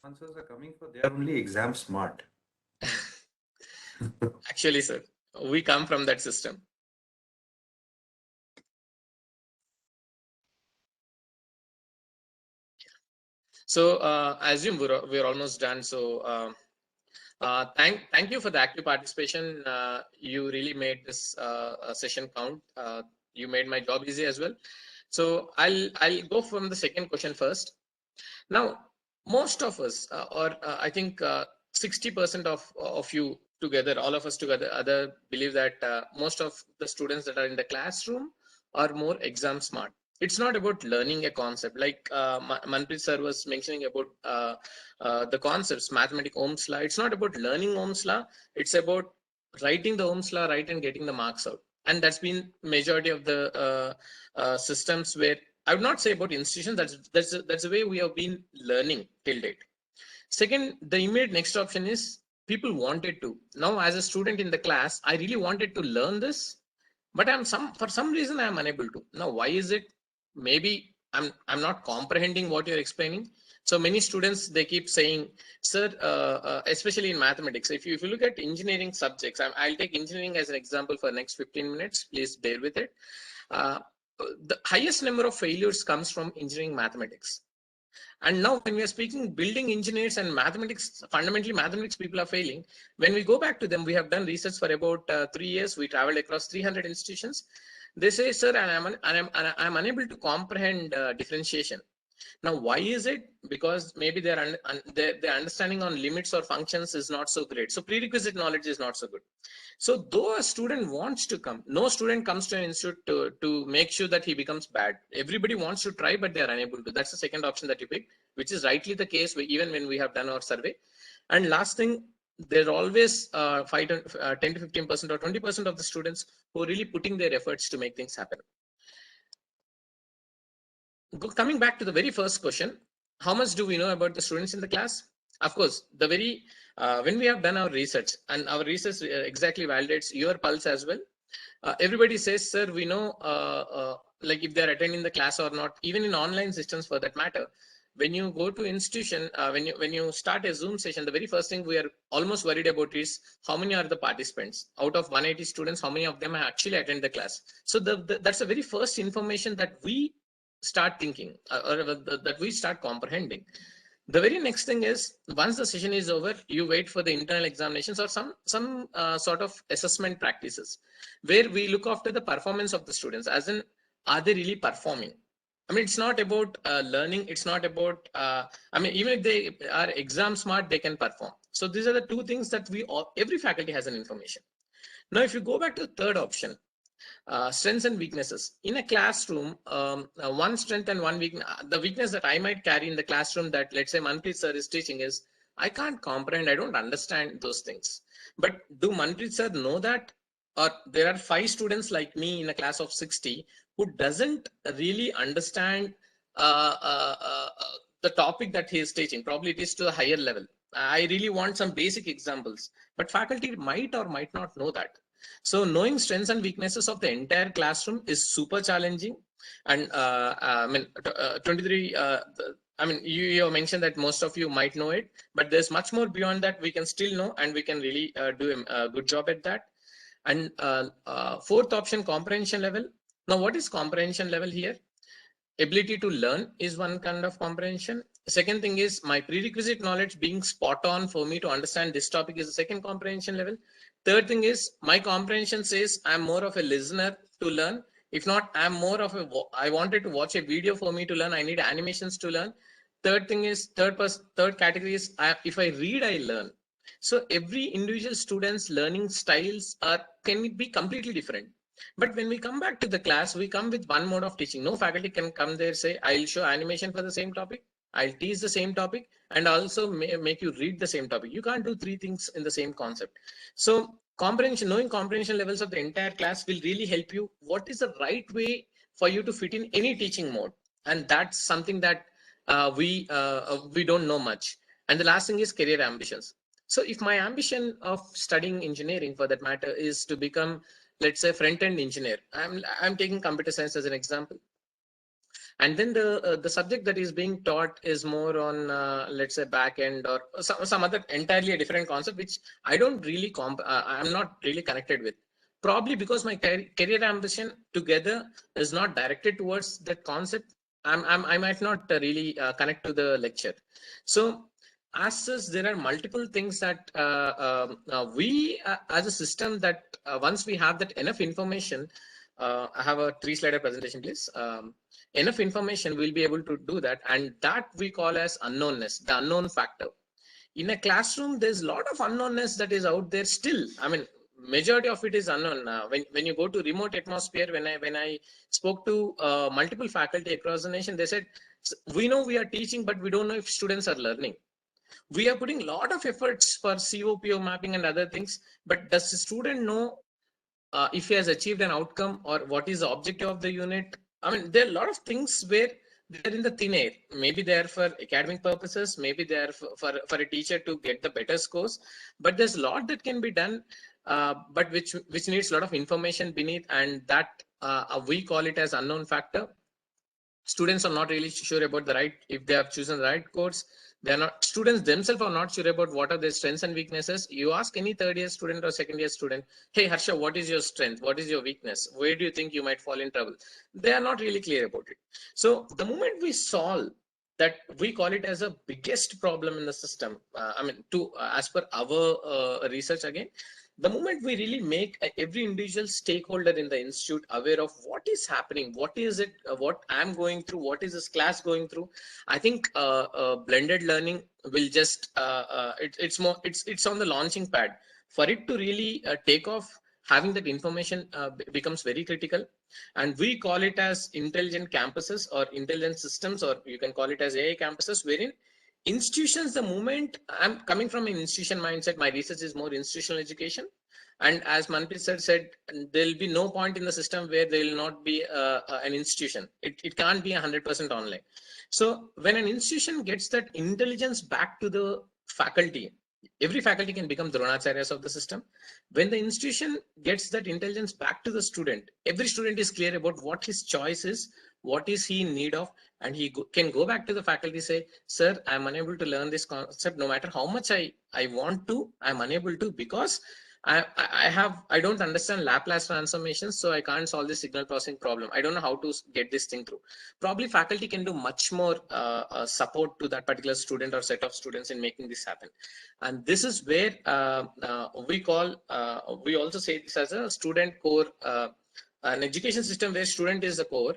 Answers are coming for they are only exam smart. Actually, sir, we come from that system. So assume we're almost done. So thank you for the active participation. You really made this session count. You made my job easy as well. So I'll go from the second question first. Now, most of us, I think 60% of you together, all of us together, believe that most of the students that are in the classroom are more exam smart. It's not about learning a concept, like Manpreet sir was mentioning about the concepts, mathematics Ohm's law. It's not about learning Ohm's law. It's about writing the Ohm's law right and getting the marks out. And that's been majority of the systems where I would not say about institutions. That's the way we have been learning till date. Second, the immediate next option is people wanted to. Now, as a student in the class, I really wanted to learn this, but for some reason I am unable to. Now, why is it? Maybe I'm not comprehending what you're explaining. So many students, they keep saying, sir, especially in mathematics, if you look at engineering subjects, I'll take engineering as an example for the next 15 minutes. Please bear with it. The highest number of failures comes from engineering mathematics. And now when we are speaking building engineers and mathematics, fundamentally mathematics people are failing. When we go back to them, we have done research for about 3 years. We traveled across 300 institutions. They say, sir, I'm unable to comprehend differentiation. Now, why is it? Because maybe their understanding on limits or functions is not so great. So prerequisite knowledge is not so good. So though a student wants to come, no student comes to an institute to make sure that he becomes bad. Everybody wants to try, but they are unable to. That's the second option that you pick, which is rightly the case even when we have done our survey. And last thing, there are always 10 to 15% or 20% of the students who are really putting their efforts to make things happen. Coming back to the very first question, how much do we know about the students in the class? Of course, when we have done our research, and our research exactly validates your pulse as well. Everybody says, sir, we know like if they're attending the class or not, even in online systems for that matter. When you go to institution, when you start a Zoom session, the very first thing we are almost worried about is how many are the participants. Out of 180 students, how many of them actually attend the class? So that's the very first information that we start thinking or that we start comprehending. The very next thing is, once the session is over, you wait for the internal examinations or some sort of assessment practices where we look after the performance of the students, as in, are they really performing? I mean, it's not about learning. It's not about, even if they are exam smart, they can perform. So these are the two things that every faculty has an information. Now, if you go back to the third option, strengths and weaknesses in a classroom, one strength and one weakness. The weakness that I might carry in the classroom that, let's say, Manpreet sir is teaching is, I can't comprehend, I don't understand those things. But do Manpreet sir know that? Or there are 5 students like me in a class of 60 who doesn't really understand the topic that he is teaching. Probably it is to a higher level. I really want some basic examples, but faculty might or might not know that. So knowing strengths and weaknesses of the entire classroom is super challenging. And 23, you have mentioned that most of you might know it, but there's much more beyond that we can still know, and we can really do a good job at that. And fourth option, comprehension level. Now, what is comprehension level here? ability to learn is one kind of comprehension. Second thing is my prerequisite knowledge being spot on for me to understand this topic is the second comprehension level. Third thing is my comprehension says I'm more of a listener to learn. If not, I'm more of a, I wanted to watch a video for me to learn. I need animations to learn. Third thing is, third category is if I read, I learn. So every individual student's learning styles can be completely different. But when we come back to the class, we come with one mode of teaching. No faculty can come there, say, I'll show animation for the same topic, I'll teach the same topic, and also make you read the same topic. You can't do three things in the same concept. So comprehension, knowing comprehension levels of the entire class will really help you. What is the right way for you to fit in any teaching mode? And that's something that we don't know much. And the last thing is career ambitions. So if my ambition of studying engineering, for that matter, is to become, let's say, front-end engineer, I'm taking computer science as an example, and then the subject that is being taught is more on let's say back end or some other entirely a different concept which I don't really I'm not really connected with, probably because my career ambition together is not directed towards that concept. I might not really connect to the lecture. So as such, there are multiple things that we as a system that once we have that enough information, I have a 3-slide presentation, please. Enough information, we'll be able to do that. And that we call as unknownness, the unknown factor. In a classroom, there's a lot of unknownness that is out there still. I mean, majority of it is unknown. When you go to remote atmosphere, when I spoke to multiple faculty across the nation, they said, we know we are teaching, but we don't know if students are learning. We are putting a lot of efforts for COPO mapping and other things, but does the student know if he has achieved an outcome or what is the objective of the unit? I mean, there are a lot of things where they're in the thin air. Maybe they're for academic purposes, maybe they're for a teacher to get the better scores, but there's a lot that can be done, but which needs a lot of information beneath, and that we call it as unknown factor. Students are not really sure about the right, if they have chosen the right course. They're not, students themselves are not sure about what are their strengths and weaknesses. You ask any third year student or second year student, hey Harsha, what is your strength, what is your weakness, where do you think you might fall in trouble? They are not really clear about it. So the moment we solve that, we call it as a biggest problem in the system. I mean, to as per our research again, the moment we really make every individual stakeholder in the institute aware of what is happening, what is it, what I'm going through, what is this class going through, I think blended learning will just it's on the launching pad. For it to really take off, having that information becomes very critical. And we call it as intelligent campuses or intelligent systems, or you can call it as AI campuses, wherein institutions, the moment I'm coming from an institution mindset, my research is more institutional education. And as Manpreet sir said, there'll be no point in the system where there will not be an institution. It can't be 100% online. So when an institution gets that intelligence back to the faculty, every faculty can become Dronacharyas of the system. When the institution gets that intelligence back to the student, every student is clear about what his choice is, what is he in need of, and he can go back to the faculty, say, sir, I'm unable to learn this concept. No matter how much I want to, I'm unable to, because I don't understand Laplace transformations, so I can't solve this signal processing problem. I don't know how to get this thing through. Probably faculty can do much more support to that particular student or set of students in making this happen. And this is where we also say this as a student core, an education system where student is the core.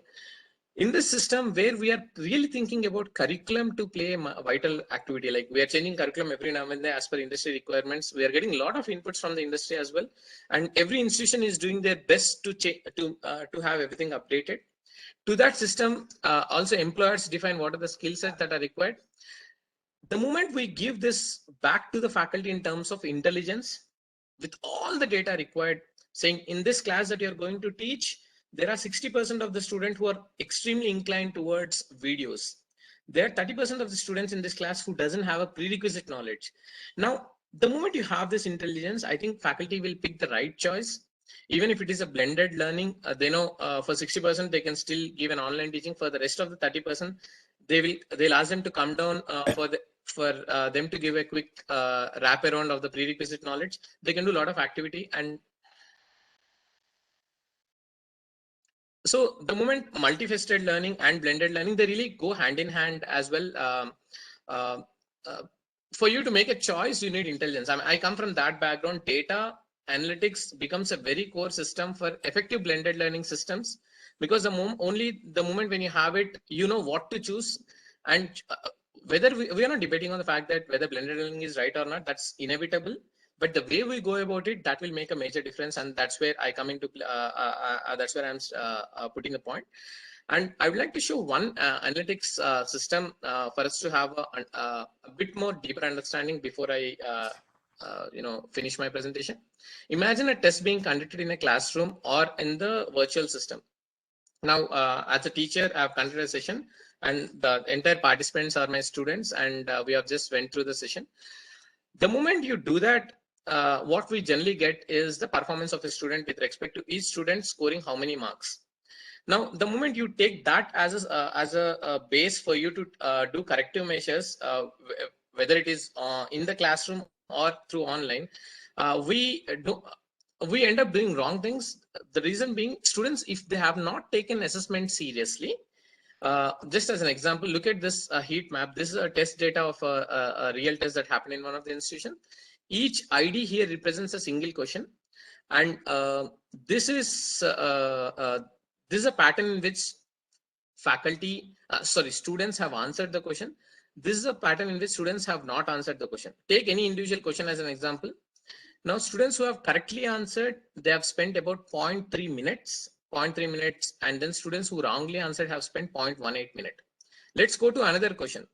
In this system where we are really thinking about curriculum to play a vital activity, like we are changing curriculum every now and then as per industry requirements, we are getting a lot of inputs from the industry as well, and every institution is doing their best to have everything updated to that system. Also employers define what are the skill sets that are required. The moment we give this back to the faculty in terms of intelligence with all the data required, saying in this class that you're going to teach, there are 60% of the students who are extremely inclined towards videos. There are 30% of the students in this class who doesn't have a prerequisite knowledge. Now, the moment you have this intelligence, I think faculty will pick the right choice. Even if it is a blended learning, they know for 60% they can still give an online teaching. For the rest of the 30%, they'll ask them to come down for them to give a quick wrap around of the prerequisite knowledge. They can do a lot of activity, and So the moment multifaceted learning and blended learning, they really go hand in hand as well. Uh, uh, for you to make a choice, you need intelligence. I come from that background. Data analytics becomes a very core system for effective blended learning systems, because only the moment when you have it, you know what to choose. And whether we are not debating on the fact that whether blended learning is right or not, that's inevitable. But the way we go about it, that will make a major difference, and that's where I come into that's where I'm putting a point. And I would like to show one analytics system for us to have a bit more deeper understanding before I finish my presentation. Imagine a test being conducted in a classroom or in the virtual system. Now, as a teacher, I've conducted a session, and the entire participants are my students, and we have just went through the session. The moment you do that, what we generally get is the performance of a student with respect to each student scoring how many marks. Now, the moment you take that as a base for you to do corrective measures, whether it is in the classroom or through online, we end up doing wrong things. The reason being, students, if they have not taken assessment seriously, just as an example, look at this heat map. This is a test data of a real test that happened in one of the institutions. Each ID here represents a single question, and this is a pattern in which students have answered the question. This is a pattern in which students have not answered the question. Take any individual question as an example. Now, students who have correctly answered, they have spent about 0.3 minutes, and then students who wrongly answered have spent 0.18 minutes. Let's go to another question.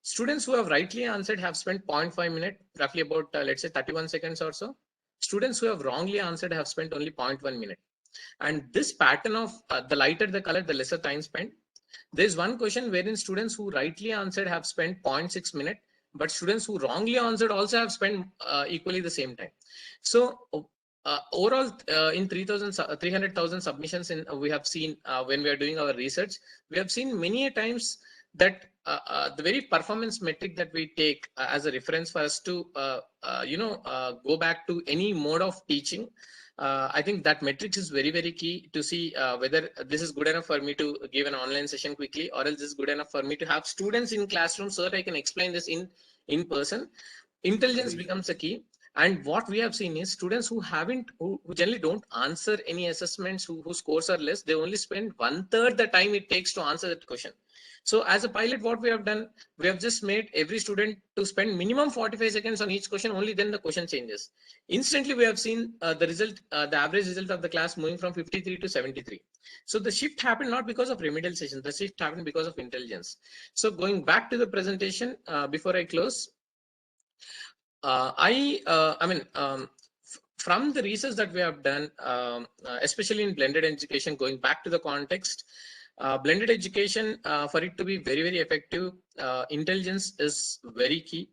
Students who have rightly answered have spent 0.5 minutes, roughly about, let's say 31 seconds or so. Students who have wrongly answered have spent only 0.1 minute. And this pattern of the lighter the color, the lesser time spent. There's one question wherein students who rightly answered have spent 0.6 minutes, but students who wrongly answered also have spent equally the same time. So overall, in 300,000 submissions we have seen when we are doing our research, we have seen many times that the very performance metric that we take as a reference for us to go back to any mode of teaching, I think that metrics is very, very key to see whether this is good enough for me to give an online session quickly, or else this is good enough for me to have students in classroom so that I can explain this in person. Intelligence becomes a key. And what we have seen is students who generally don't answer any assessments, whose scores are less, they only spend 1/3 the time it takes to answer that question. So as a pilot, what we have done, we have just made every student to spend minimum 45 seconds on each question, only then the question changes. Instantly, we have seen the average result of the class moving from 53 to 73. So the shift happened not because of remedial sessions, the shift happened because of intelligence. So going back to the presentation, before I close, from the research that we have done, especially in blended education, going back to the context, blended education, for it to be very, very effective, intelligence is very key.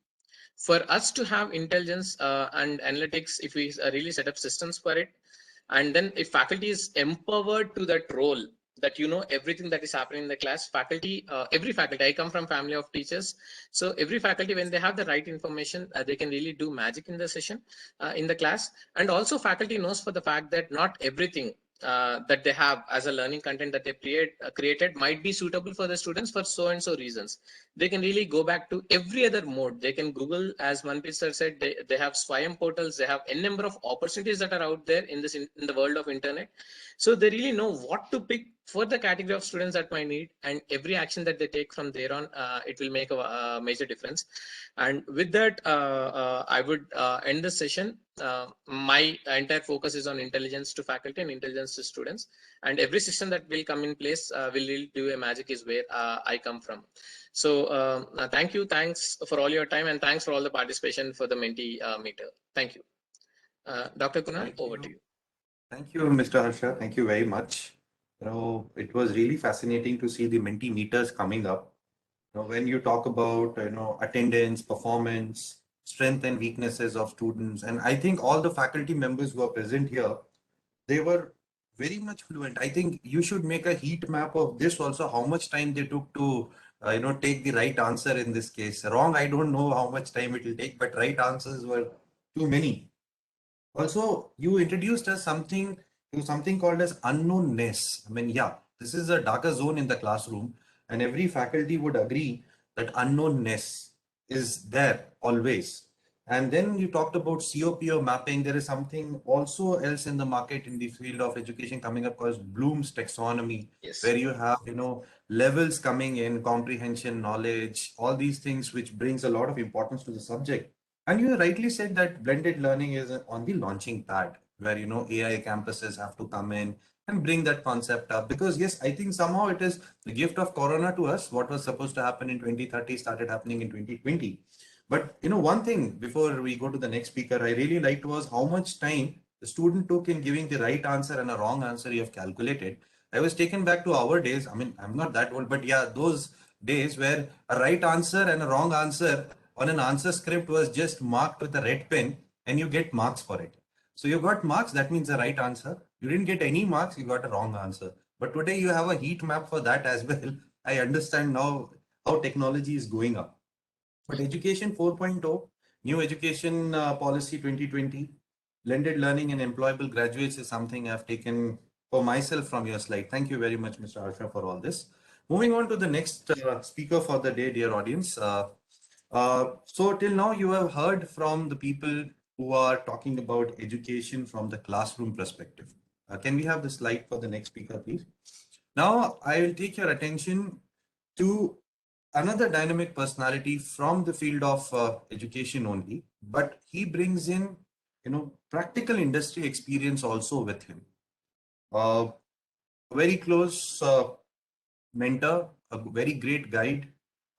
For us to have intelligence and analytics, if we really set up systems for it, and then if faculty is empowered to that role, that everything that is happening in the class, every faculty, I come from family of teachers, so every faculty, when they have the right information, they can really do magic in the session, in the class. And also faculty knows for the fact that not everything that they have as a learning content that they created might be suitable for the students for so and so reasons. They can really go back to every other mode. They can Google, as Manpreet sir said, they have Swayam portals, they have n number of opportunities that are out there in the world of internet. So they really know what to pick for the category of students that might need, and every action that they take from there on, it will make a major difference. And with that, I would end the session. My entire focus is on intelligence to faculty and intelligence to students, and every system that will come in place will really do a magic, is where I come from. So thanks for all your time, and thanks for all the participation for the Menti meter. Thank you. Dr. Kunal, over to you. Thank you, Mr. Harsha. Thank you very much. It was really fascinating to see the Menti meters coming up. When you talk about, attendance, performance, strength and weaknesses of students, and I think all the faculty members who are present here, they were very much fluent. I think you should make a heat map of this also, how much time they took to, take the right answer in this case. Wrong, I don't know how much time it will take, but right answers were too many. Also, you introduced us something to something called as unknownness. I mean, yeah, this is a darker zone in the classroom, and every faculty would agree that unknownness is there always. And then you talked about COPO mapping. There is something also else in the market in the field of education coming up called Bloom's taxonomy, Yes. where you have, levels coming in, comprehension, knowledge, all these things, which brings a lot of importance to the subject. And you rightly said that blended learning is on the launching pad, where, AI campuses have to come in and bring that concept up. Because yes, I think somehow it is the gift of Corona to us. What was supposed to happen in 2030 started happening in 2020. But one thing before we go to the next speaker, I really liked was how much time the student took in giving the right answer and a wrong answer you have calculated. I was taken back to our days. I mean, I'm not that old, but yeah, those days where a right answer and a wrong answer on an answer script was just marked with a red pen and you get marks for it. So you got marks, that means the right answer. You didn't get any marks, you got a wrong answer. But today you have a heat map for that as well. I understand now how technology is going up. But Education 4.0, New Education Policy 2020, blended learning and employable graduates is something I've taken for myself from your slide. Thank you very much, Mr. Harsha, for all this. Moving on to the next speaker for the day, dear audience. So till now, you have heard from the people who are talking about education from the classroom perspective. Can we have the slide for the next speaker, please? Now, I will take your attention to another dynamic personality from the field of education only, but he brings in, practical industry experience also with him. Very close mentor, a very great guide,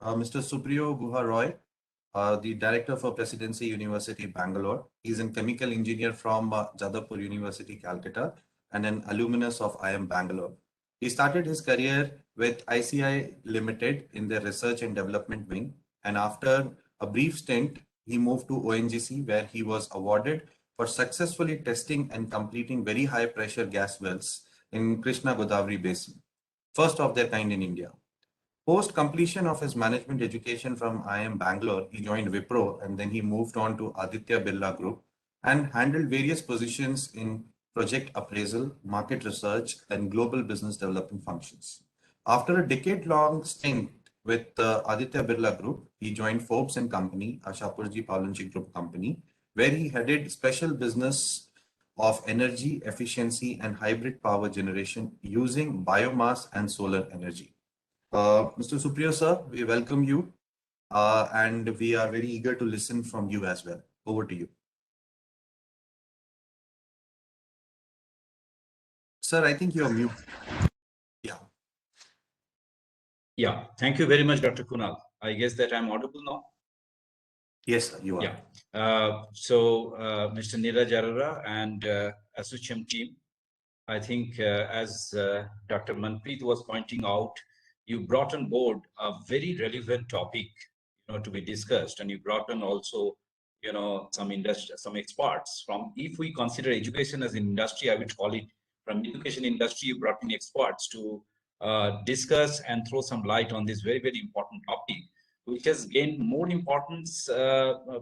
Mr. Supriyo Guha Roy, the director for Presidency University, Bangalore. He's a chemical engineer from Jadavpur University, Calcutta, and an alumnus of IIM Bangalore. He started his career with ICI Limited in their research and development wing. And after a brief stint, he moved to ONGC, where he was awarded for successfully testing and completing very high pressure gas wells in Krishna Godavari Basin, first of their kind in India. Post completion of his management education from IIM Bangalore, he joined Wipro and then he moved on to Aditya Birla Group and handled various positions in project appraisal, market research, and global business development functions. After a decade-long stint with Aditya Birla Group, he joined Forbes and Company, a Shapurji Pavlovich Group company, where he headed special business of energy efficiency and hybrid power generation using biomass and solar energy. Mr. Supriyo sir, we welcome you and we are very eager to listen from you as well. Over to you. Sir, I think you're mute. Yeah. Yeah, thank you very much, Dr. Kunal. I guess that I'm audible now. Yes, sir, you are. Yeah. Mr. Neeraj Arora and ASSOCHAM team, I think as Dr. Manpreet was pointing out, you brought on board a very relevant topic, to be discussed, and you brought on also, some experts from. If we consider education as an industry, I would call it from education industry. You brought in experts to discuss and throw some light on this very, very important topic, which has gained more importance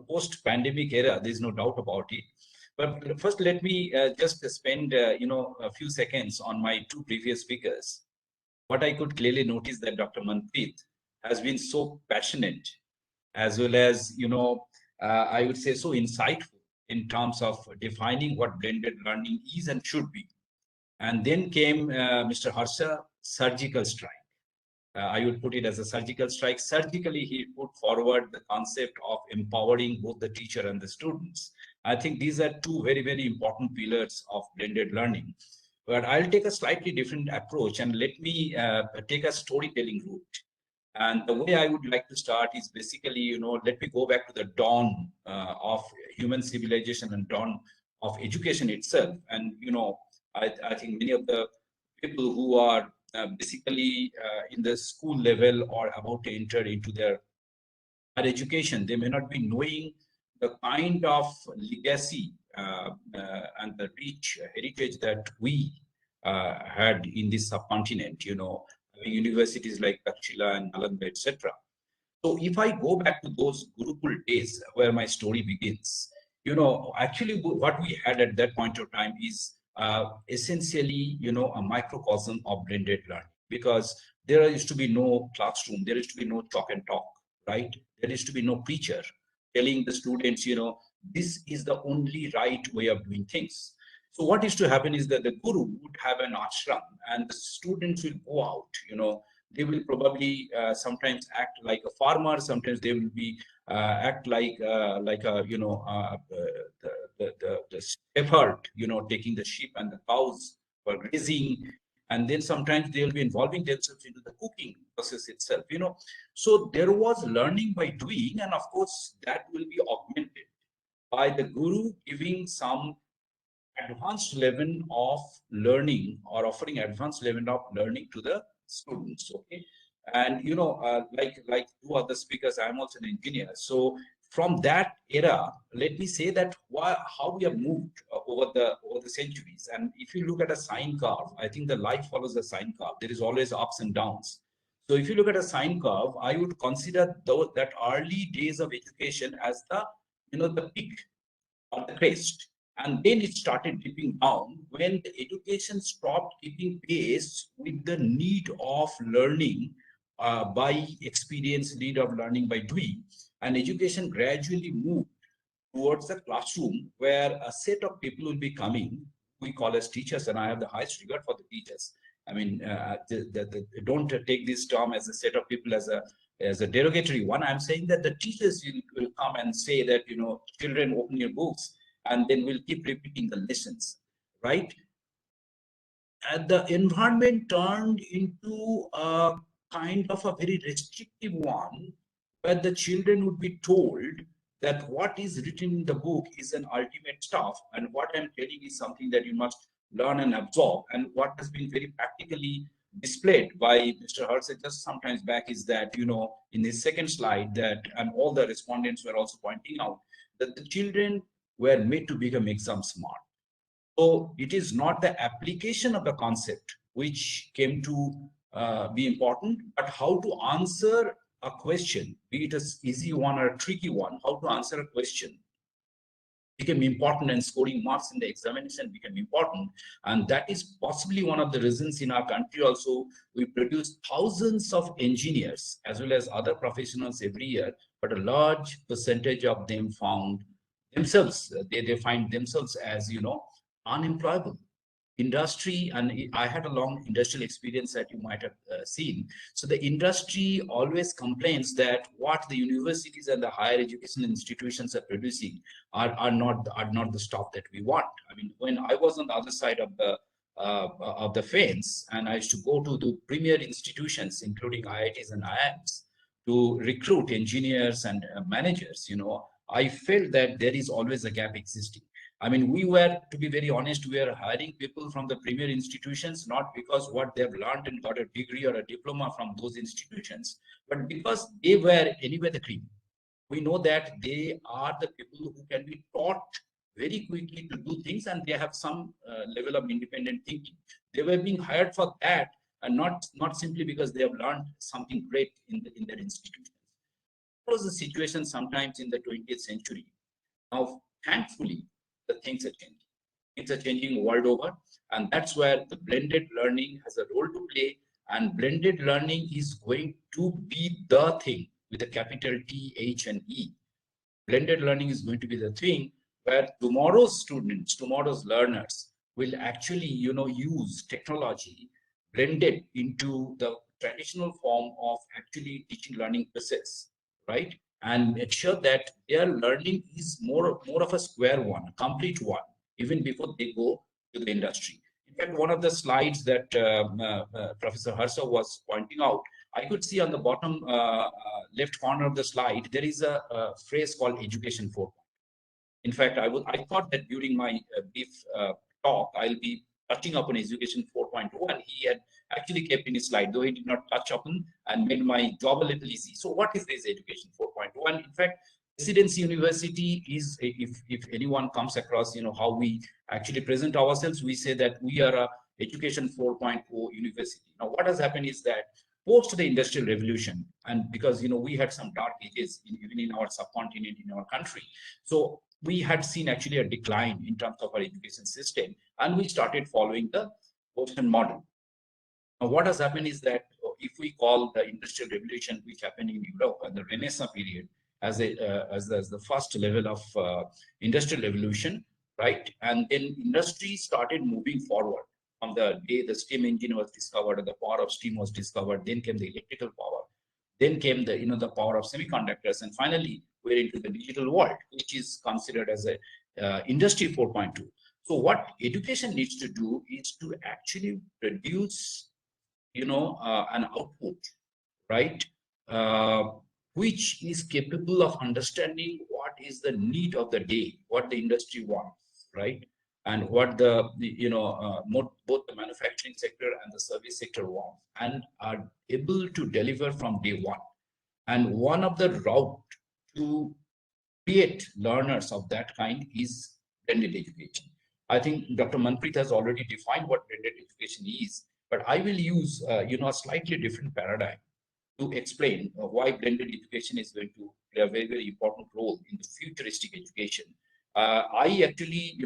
post-pandemic era. There's no doubt about it. But first, let me just spend, a few seconds on my two previous speakers. What I could clearly notice that Dr. Manpreet has been so passionate, as well as, I would say so insightful in terms of defining what blended learning is and should be. And then came Mr. Harsha, surgical strike. I would put it as a surgical strike. Surgically, he put forward the concept of empowering both the teacher and the students. I think these are two very, very important pillars of blended learning. But I'll take a slightly different approach and let me take a storytelling route. And the way I would like to start is basically, let me go back to the dawn of human civilization and dawn of education itself. And, I think many of the people who are basically in the school level or about to enter into their education, they may not be knowing the kind of legacy and the rich heritage that we had in this subcontinent, universities like Takshila and Nalanda, etc. So if I go back to those Gurukul days where my story begins, actually what we had at that point of time is essentially, a microcosm of blended learning, because there used to be no classroom, there used to be no talk and talk, right? There used to be no preacher telling the students, this is the only right way of doing things. So what used to happen is that the guru would have an ashram and the students will go out, they will probably sometimes act like a farmer, sometimes they will be act like a, the shepherd, taking the sheep and the cows for grazing. And then sometimes they'll be involving themselves into the cooking process itself. So there was learning by doing, and of course that will be augmented by the guru giving some advanced level of learning or offering advanced level of learning to the students. Okay. And like two other speakers, I'm also an engineer. So from that era, let me say that how we have moved over the centuries. And if you look at a sine curve, I think the life follows a sine curve. There is always ups and downs. So if you look at a sine curve, I would consider that early days of education as the peak or the crest. And then it started dipping down when the education stopped keeping pace with the need of learning by experience, need of learning by doing. And education gradually moved towards the classroom, where a set of people will be coming, we call as teachers, and I have the highest regard for the teachers. I mean, don't take this term as a set of people as a derogatory one. I'm saying that the teachers will come and say that, children, open your books, and then we'll keep repeating the lessons, right? And the environment turned into a kind of a very restrictive one, where the children would be told that what is written in the book is an ultimate stuff, and what I'm telling is something that you must learn and absorb. And what has been very practically displayed by Mr. Hersey just sometimes back is that, in his second slide, that, and all the respondents were also pointing out, that the children were made to become exam smart. So it is not the application of the concept which came to be important, but how to answer a question, be it an easy one or a tricky one, how to answer a question became important, and scoring marks in the examination became important. And that is possibly one of the reasons in our country also we produce thousands of engineers as well as other professionals every year, but a large percentage of them found themselves, they find themselves as, unemployable. Industry, and I had a long industrial experience that you might have seen. So the industry always complains that what the universities and the higher education institutions are producing are not the stuff that we want. I mean, when I was on the other side of the fence, and I used to go to the premier institutions, including IITs and IIMs, to recruit engineers and managers, I felt that there is always a gap existing. I mean, we were, to be very honest, we are hiring people from the premier institutions, not because what they've learned and got a degree or a diploma from those institutions, but because they were anyway the cream. We know that they are the people who can be taught very quickly to do things, and they have some level of independent thinking. They were being hired for that, and not simply because they have learned something great in their institutions. That was the situation sometimes in the 20th century. Now, thankfully, the things are changing. Things are changing world over, and that's where the blended learning has a role to play. And blended learning is going to be the thing with a capital T, H, and E. Blended learning is going to be the thing where tomorrow's students, tomorrow's learners will actually, use technology blended into the traditional form of actually teaching learning process, right? And make sure that their learning is more of a square one, a complete one, even before they go to the industry. In fact, one of the slides that Professor Harsha was pointing out, I could see on the bottom left corner of the slide, there is a phrase called Education 4.0. In fact, I thought that during my brief talk, I'll be touching upon Education 4.0, and he had actually kept in his slide, though he did not touch upon, and made my job a little easy. So what is this Education 4.0? And in fact, Presidency University is, if anyone comes across, how we actually present ourselves, we say that we are a Education 4.0 university. Now, what has happened is that post the Industrial Revolution, and because, we had some dark ages even in our subcontinent, in our country. So we had seen actually a decline in terms of our education system, and we started following the Ocean model. Now, what has happened is that if we call the Industrial Revolution, which happened in Europe and the Renaissance period as the first level of Industrial Revolution, right? And then industry started moving forward. On the day the steam engine was discovered, the power of steam was discovered, then came the electrical power, then came the the power of semiconductors, and finally we're into the digital world, which is considered as a industry 4.2. So what education needs to do is to actually produce an output, right, which is capable of understanding what is the need of the day, what the industry wants, right, and what both the manufacturing sector and the service sector want, and are able to deliver from day one. And one of the route to create learners of that kind is blended education. I think Dr. Manpreet has already defined what blended education is, but I will use a slightly different paradigm to explain why blended education is going to play a very, very important role in the futuristic education. I actually,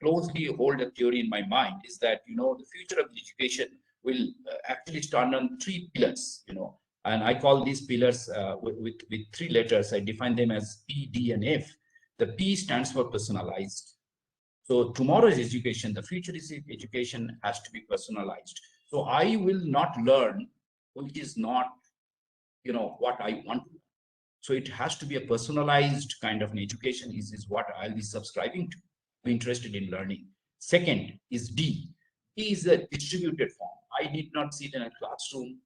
closely hold a theory in my mind is that, the future of education will actually stand on three pillars, and I call these pillars with three letters. I define them as P, D, and F. The P stands for personalized. So tomorrow's education, the futuristic education, has to be personalized. So I will not learn which is not, what I want to learn. So it has to be a personalized kind of an education is what I'll be subscribing to, be interested in learning. Second is D. D is a distributed form. I did not sit in a classroom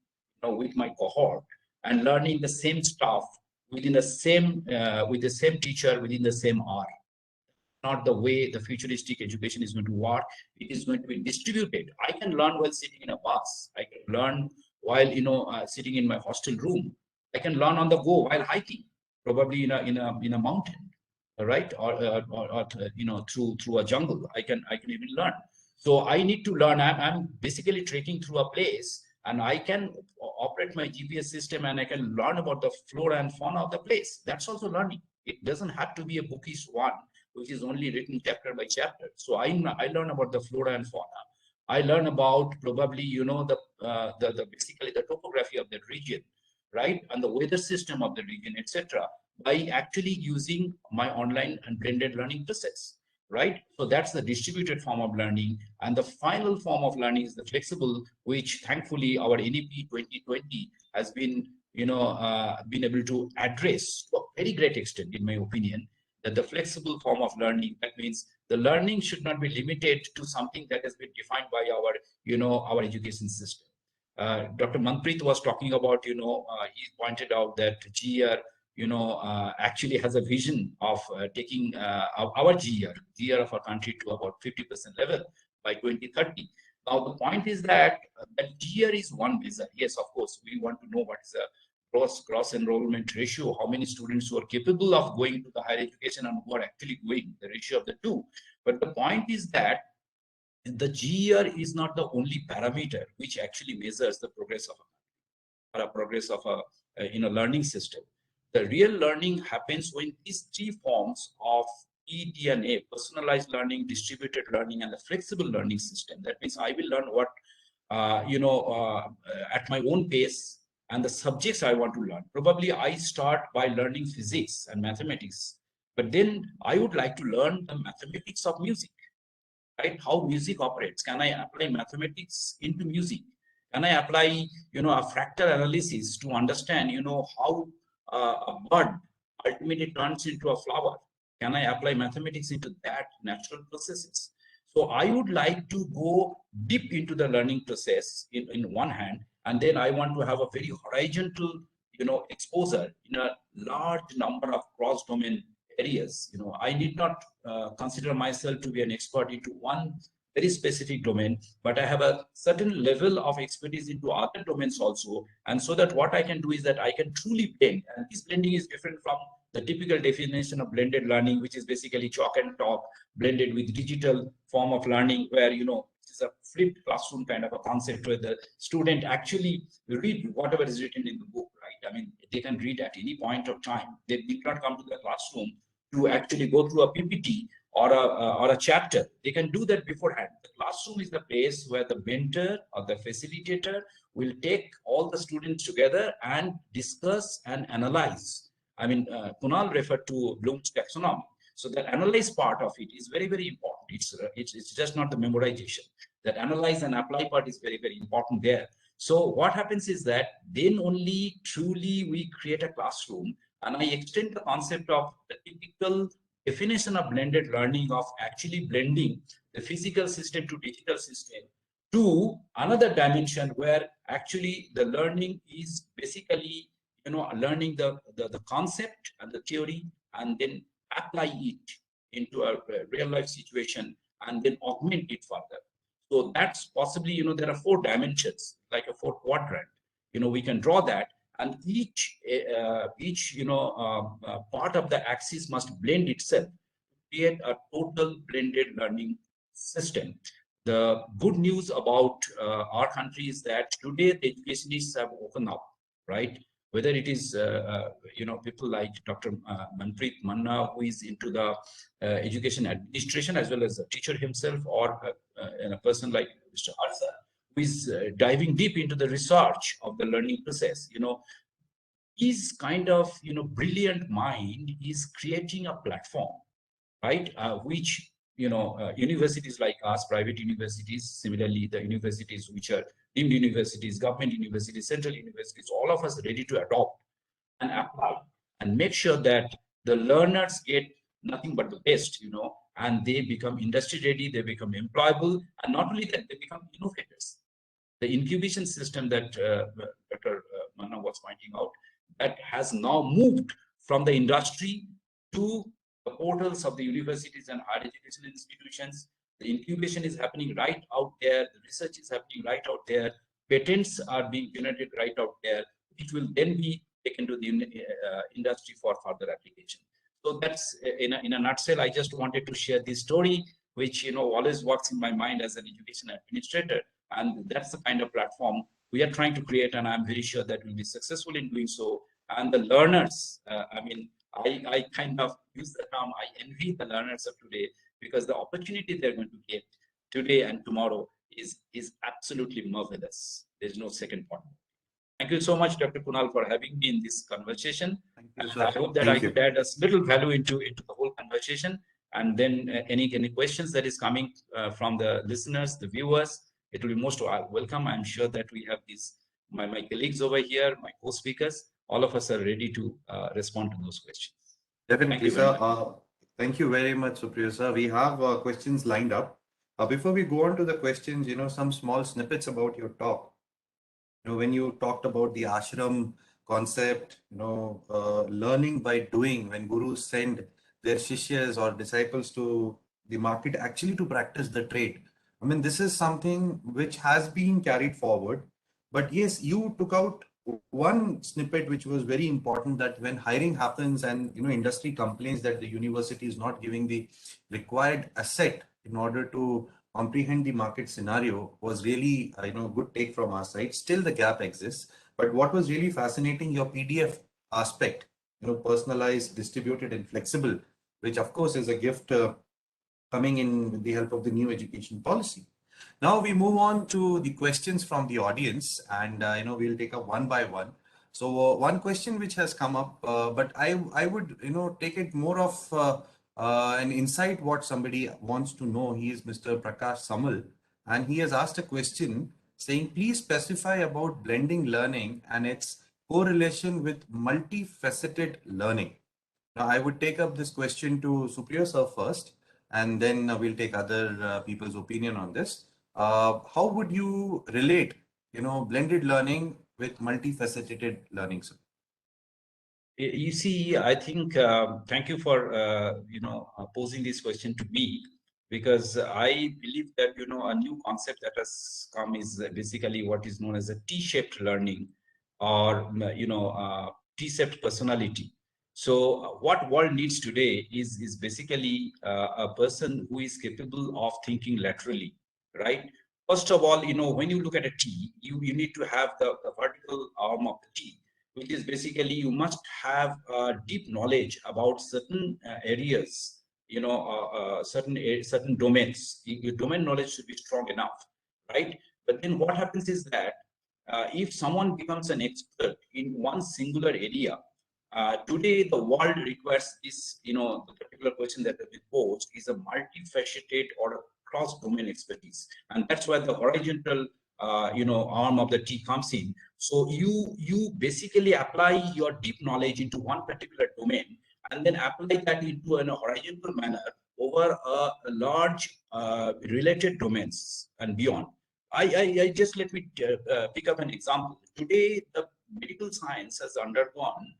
with my cohort and learning the same stuff within the same with the same teacher within the same hour. Not the way the futuristic education is going to work. It is going to be distributed. I can learn while sitting in a bus. I can learn while sitting in my hostel room. I can learn on the go while hiking, probably in a mountain, right? Or through a jungle. I can even learn. So I need to learn. I'm basically trekking through a place, and I can operate my GPS system, and I can learn about the flora and fauna of the place. That's also learning. It doesn't have to be a bookish one, which is only written chapter by chapter. So I learn about the flora and fauna. I learn about probably basically the topography of that region, right, and the weather system of the region, etc., by actually using my online and blended learning process, right? So that's the distributed form of learning, and the final form of learning is the flexible, which thankfully our NEP 2020 has been been able to address to a very great extent, in my opinion. That the flexible form of learning, that means the learning should not be limited to something that has been defined by our education system. Dr. Manpreet was talking about, he pointed out that GER, actually has a vision of taking our GER of our country to about 50% level by 2030. Now, the point is that GER is one measure. Yes, of course, we want to know what is the gross enrollment ratio, how many students who are capable of going to the higher education and who are actually going, the ratio of the two. But the point is that the GER is not the only parameter which actually measures the progress of a learning system. The real learning happens when these three forms of P, D, and A, personalized learning, distributed learning, and the flexible learning system. That means I will learn what at my own pace, and the subjects I want to learn. Probably I start by learning physics and mathematics, but then I would like to learn the mathematics of music, right? How music operates. Can I apply mathematics into music? Can I apply, a fractal analysis to understand, how a bird ultimately turns into a flower? Can I apply mathematics into that natural processes? So I would like to go deep into the learning process in one hand, and then I want to have a very horizontal, exposure in a large number of cross-domain areas. I need not consider myself to be an expert into one very specific domain, but I have a certain level of expertise into other domains also. And so that what I can do is that I can truly blend, and this blending is different from the typical definition of blended learning, which is basically chalk and talk blended with digital form of learning, where it's a flipped classroom kind of a concept where the student actually read whatever is written in the book, right? I mean, they can read at any point of time. They did not come to the classroom to actually go through a PPT or a chapter. They can do that beforehand. The classroom is the place where the mentor or the facilitator will take all the students together and discuss and analyze. I mean, Kunal referred to Bloom's taxonomy. So that analyze part of it is very, very important. It's just not the memorization. That analyze and apply part is very, very important there. So what happens is that then only truly we create a classroom, and I extend the concept of the typical definition of blended learning of actually blending the physical system to digital system to another dimension where actually the learning is basically, learning the concept and the theory and then apply it into a real life situation and then augment it further. So that's possibly, there are 4 dimensions, like a 4 quadrant. We can draw that, and each part of the axis must blend itself to create a total blended learning system. The good news about our country is that today the educationists have opened up, right? Whether it is, people like Dr. Manpreet Manna, who is into the education administration, as well as the teacher himself, or a person like Mr. Arsa, who is diving deep into the research of the learning process. His kind of, brilliant mind is creating a platform, right? Which, universities like us, private universities, similarly, the universities which are deemed universities, government universities, central universities, all of us are ready to adopt and apply and make sure that the learners get nothing but the best, and they become industry ready, they become employable, and not only that, they become innovators. The incubation system that Dr. Manna was pointing out, that has now moved from the industry to the portals of the universities and higher education institutions. The incubation is happening right out there. The research is happening right out there. Patents are being generated right out there, which will then be taken to the industry for further application. So that's in a nutshell. I just wanted to share this story, which always works in my mind as an education administrator, and that's the kind of platform we are trying to create, and I'm very sure that we'll be successful in doing so. And the learners, I kind of use the term, I envy the learners of today, because the opportunity they're going to get today and tomorrow is absolutely marvelous. There's no second point. Thank you so much, Dr. Kunal, for having me in this conversation. Thank you, And sir. I hope that I could add a little value into the whole conversation. And then any questions that is coming from the listeners, the viewers, it will be most welcome. I'm sure that we have these, my colleagues over here, my co-speakers, all of us are ready to respond to those questions. Definitely, sir. Thank you very much, Supriya, sir. We have questions lined up. Before we go on to the questions, some small snippets about your talk. When you talked about the ashram concept, learning by doing, when gurus send their shishyas or disciples to the market actually to practice the trade. I mean, this is something which has been carried forward. But yes, you took out one snippet which was very important, that when hiring happens and industry complains that the university is not giving the required asset in order to comprehend the market scenario, was really good take from our side. Still the gap exists, but what was really fascinating, your PDF aspect, personalized, distributed and flexible, which of course is a gift coming in with the help of the new education policy. Now we move on to the questions from the audience, and we'll take up one by one. So one question which has come up, but I would take it more of an insight what somebody wants to know. He is Mr. Prakash Samal, and he has asked a question saying, please specify about blending learning and its correlation with multifaceted learning. Now I would take up this question to Supriya sir first, and then we'll take other people's opinion on this. How would you relate, blended learning with multifaceted learning, sir? You see, I think, thank you for, posing this question to me, because I believe that, a new concept that has come is basically what is known as a T-shaped learning, or, T-shaped personality. So what world needs today is basically a person who is capable of thinking laterally, right? First of all, when you look at a T, you need to have the vertical arm of the T. which is basically you must have deep knowledge about certain areas, certain domains. Your domain knowledge should be strong enough, right? But then what happens is that if someone becomes an expert in one singular area, today the world requires this, the particular question that has been posed is a multifaceted or a cross-domain expertise. And that's where the horizontal, arm of the T comes in. So you basically apply your deep knowledge into one particular domain and then apply that into a horizontal manner over a large related domains and beyond. I just let me pick up an example. Today, the medical science has undergone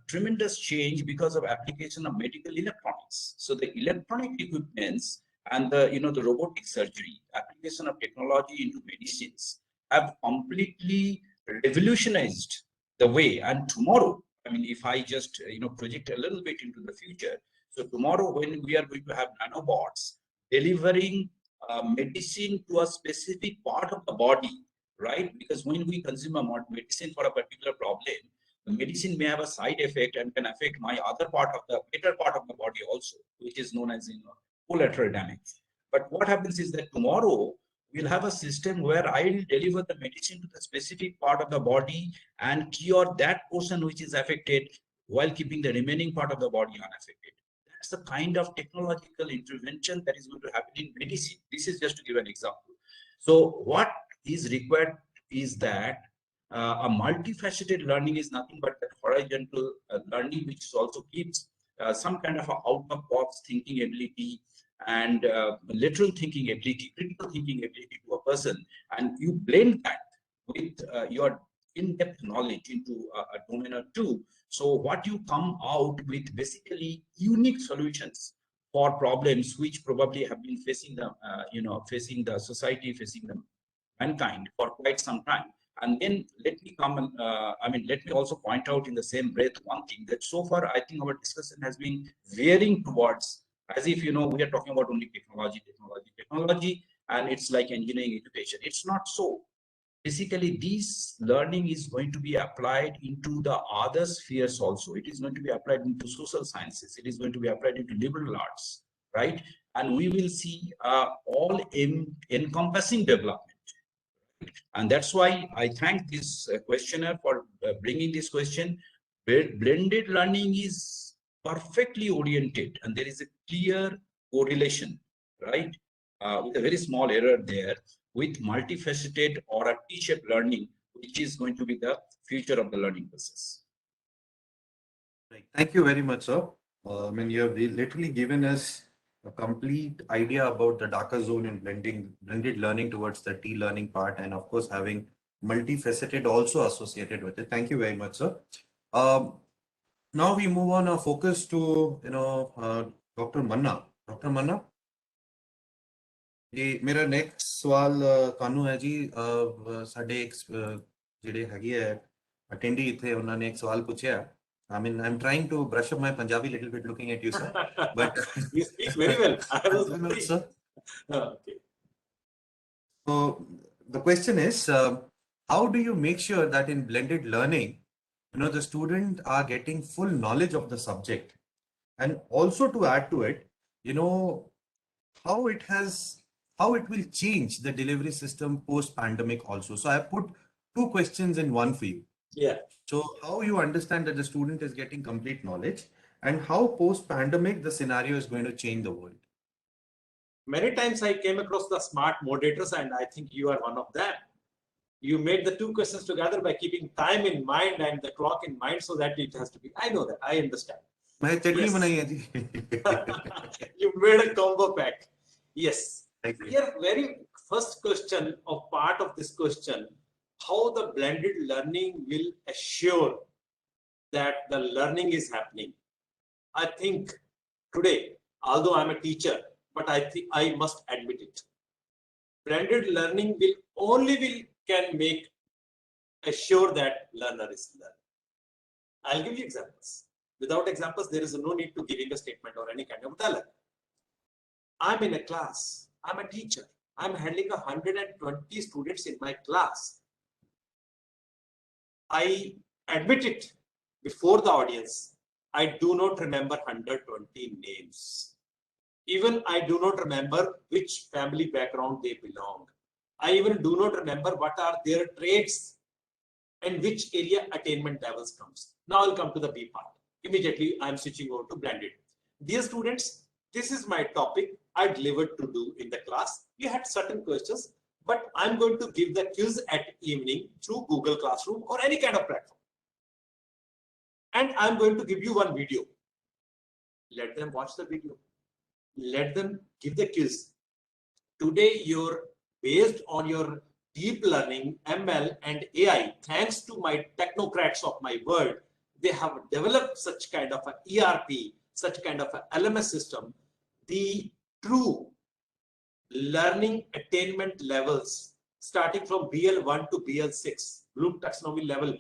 tremendous change because of application of medical electronics. So the electronic equipments and the robotic surgery, application of technology into medicines have completely revolutionized the way. And tomorrow, I mean, if I just project a little bit into the future, so tomorrow when we are going to have nanobots delivering medicine to a specific part of the body, right? Because when we consume a medicine for a particular problem, the medicine may have a side effect and can affect my other part of the better part of the body also, which is known as collateral damage. But what happens is that tomorrow we'll have a system where I will deliver the medicine to the specific part of the body and cure that portion which is affected while keeping the remaining part of the body unaffected. That's the kind of technological intervention that is going to happen in medicine. This is just to give an example. So what is required is that a multifaceted learning is nothing but that horizontal learning, which also keeps some kind of out-of-box thinking ability and lateral thinking ability, critical thinking ability to a person, and you blend that with your in-depth knowledge into a domain or two. So what you come out with basically unique solutions for problems which probably have been facing the facing the society, facing the mankind for quite some time. And then let me come and let me also point out in the same breath one thing, that so far I think our discussion has been veering towards as if we are talking about only technology, and it's like engineering education. It's not so. Basically, this learning is going to be applied into the other spheres also. It is going to be applied into social sciences. It is going to be applied into liberal arts, right? And we will see all encompassing development. And that's why I thank this questioner for bringing this question. Blended learning is perfectly oriented, and there is a clear correlation, right? With a very small error there, with multifaceted or a T-shaped learning, which is going to be the future of the learning process. Right. Thank you very much, sir. You have literally given us a complete idea about the darker zone in blended learning towards the T-learning part, and of course having multifaceted also associated with it. Thank you very much, sir. Now we move on our focus to Dr. Manna. Dr. Manna, जी मेरा next सवाल कानू है जी साडे एक ਜਿਹੜੇ ਹੈਗੇ ਆ ਅਟੈਂਡੀ ਇੱਥੇ ਉਹਨਾਂ ਨੇ ਇੱਕ ਸਵਾਲ ਪੁੱਛਿਆ. I mean, I'm trying to brush up my Punjabi a little bit looking at you, sir. But you speak very well. I was well, sir. Okay. So the question is, how do you make sure that in blended learning, the students are getting full knowledge of the subject, and also to add to it, how it will change the delivery system post-pandemic also. So I put two questions in one for you. Yeah. So how you understand that the student is getting complete knowledge, and how post-pandemic the scenario is going to change the world? Many times I came across the smart moderators, and I think you are one of them. You made the two questions together by keeping time in mind and the clock in mind, so that it has to be. I know that. I understand. Yes. You made a combo pack. Yes. Here, very first question or part of this question, how the blended learning will assure that the learning is happening. I think today, although I'm a teacher, but I think I must admit it. Blended learning can make assure that learner is learning. I'll give you examples. Without examples, there is no need to giving a statement or any kind of dialogue. I'm in a class. I'm a teacher. I'm handling 120 students in my class. I admit it before the audience, I do not remember 120 names. Even I do not remember which family background they belong. I even do not remember what are their traits and which area attainment levels comes. Now I'll come to the B part. Immediately I'm switching over to blended. Dear students, this is my topic I delivered to do in the class. You had certain questions, but I'm going to give the quiz at evening through Google Classroom or any kind of platform. And I'm going to give you one video. Let them watch the video. Let them give the quiz. Today, you're based on your deep learning, ML and AI, thanks to my technocrats of my world, they have developed such kind of a ERP, such kind of a LMS system. The true learning attainment levels starting from BL1 to BL6, Bloom taxonomy level,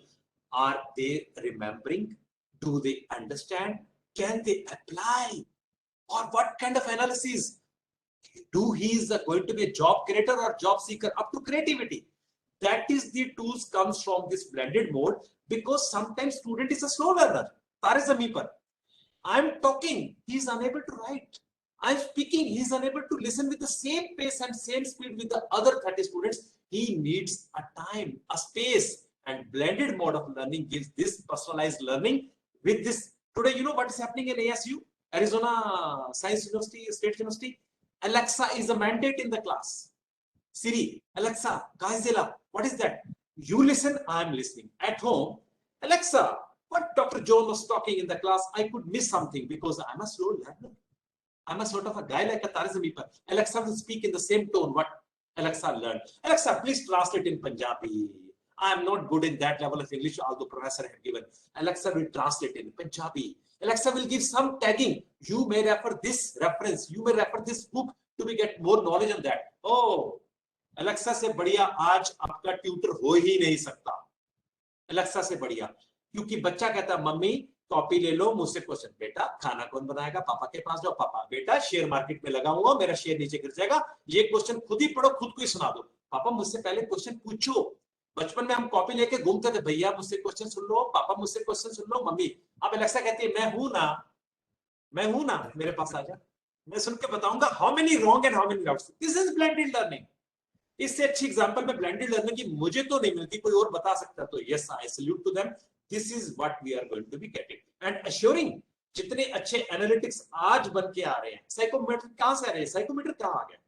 are they remembering? Do they understand? Can they apply? Or what kind of analysis? Do he is going to be a job creator or job seeker? Up to creativity. That is the tools comes from this blended mode, because sometimes student is a slow learner. I'm talking, he is unable to write. I'm speaking, he is unable to listen with the same pace and same speed with the other 30 students. He needs a time, a space, and blended mode of learning gives this personalized learning with this. Today, you know what is happening in ASU, Arizona Science University, State University? Alexa is a mandate in the class. Siri, Alexa, Godzilla, what is that? You listen, I'm listening. At home, Alexa, what Dr. John was talking in the class, I could miss something because I'm a slow learner. I'm a sort of a guy like a Tarzan. Alexa will speak in the same tone what Alexa learned. Alexa, please translate in Punjabi. I'm not good in that level of English, although professor had given. Alexa will translate in Punjabi. Alexa will give some tagging. You may refer this reference. You may refer this book to get more knowledge on that. Oh, Alexa से बढ़िया आज आपका tutor हो ही नहीं सकता. Alexa से बढ़िया, क्योंकि बच्चा कहता है मम्मी कॉपी ले लो मुझसे क्वेश्चन. बेटा खाना कौन बनाएगा? पापा के पास जाओ. पापा, बेटा शेयर मार्केट में लगाऊंगा, मेरा शेयर नीचे गिर जाएगा. ये क्वेश्चन खुद ही पढ़ो, खुद को ही सुना दो. पापा मुझसे पहले क्वेश्चन पूछो. बचपन में हम कॉपी लेके घूमते थे. भैया मुझसे क्वेश्चन सुन लो, पापा मुझसे क्वेश्चन सुन लो, मम्मी. अब एलेक्सा कहती है मैं हूं ना, मेरे पास आ जा, मैं सुन के बताऊंगा how many wrong and how many rights. This is blended learning. इससे अच्छी एग्जांपल में ब्लेंडेड लर्निंग की मुझे तो नहीं मिलती, कोई और बता सकता तो yes I salute to them. This is what we are going to be getting and assuring. जितने अच्छे एनालिटिक्स आज बन के आ रहे हैं, साइकोमीटर कहां से आ रहे हैं? साइकोमीटर कहां आ गया?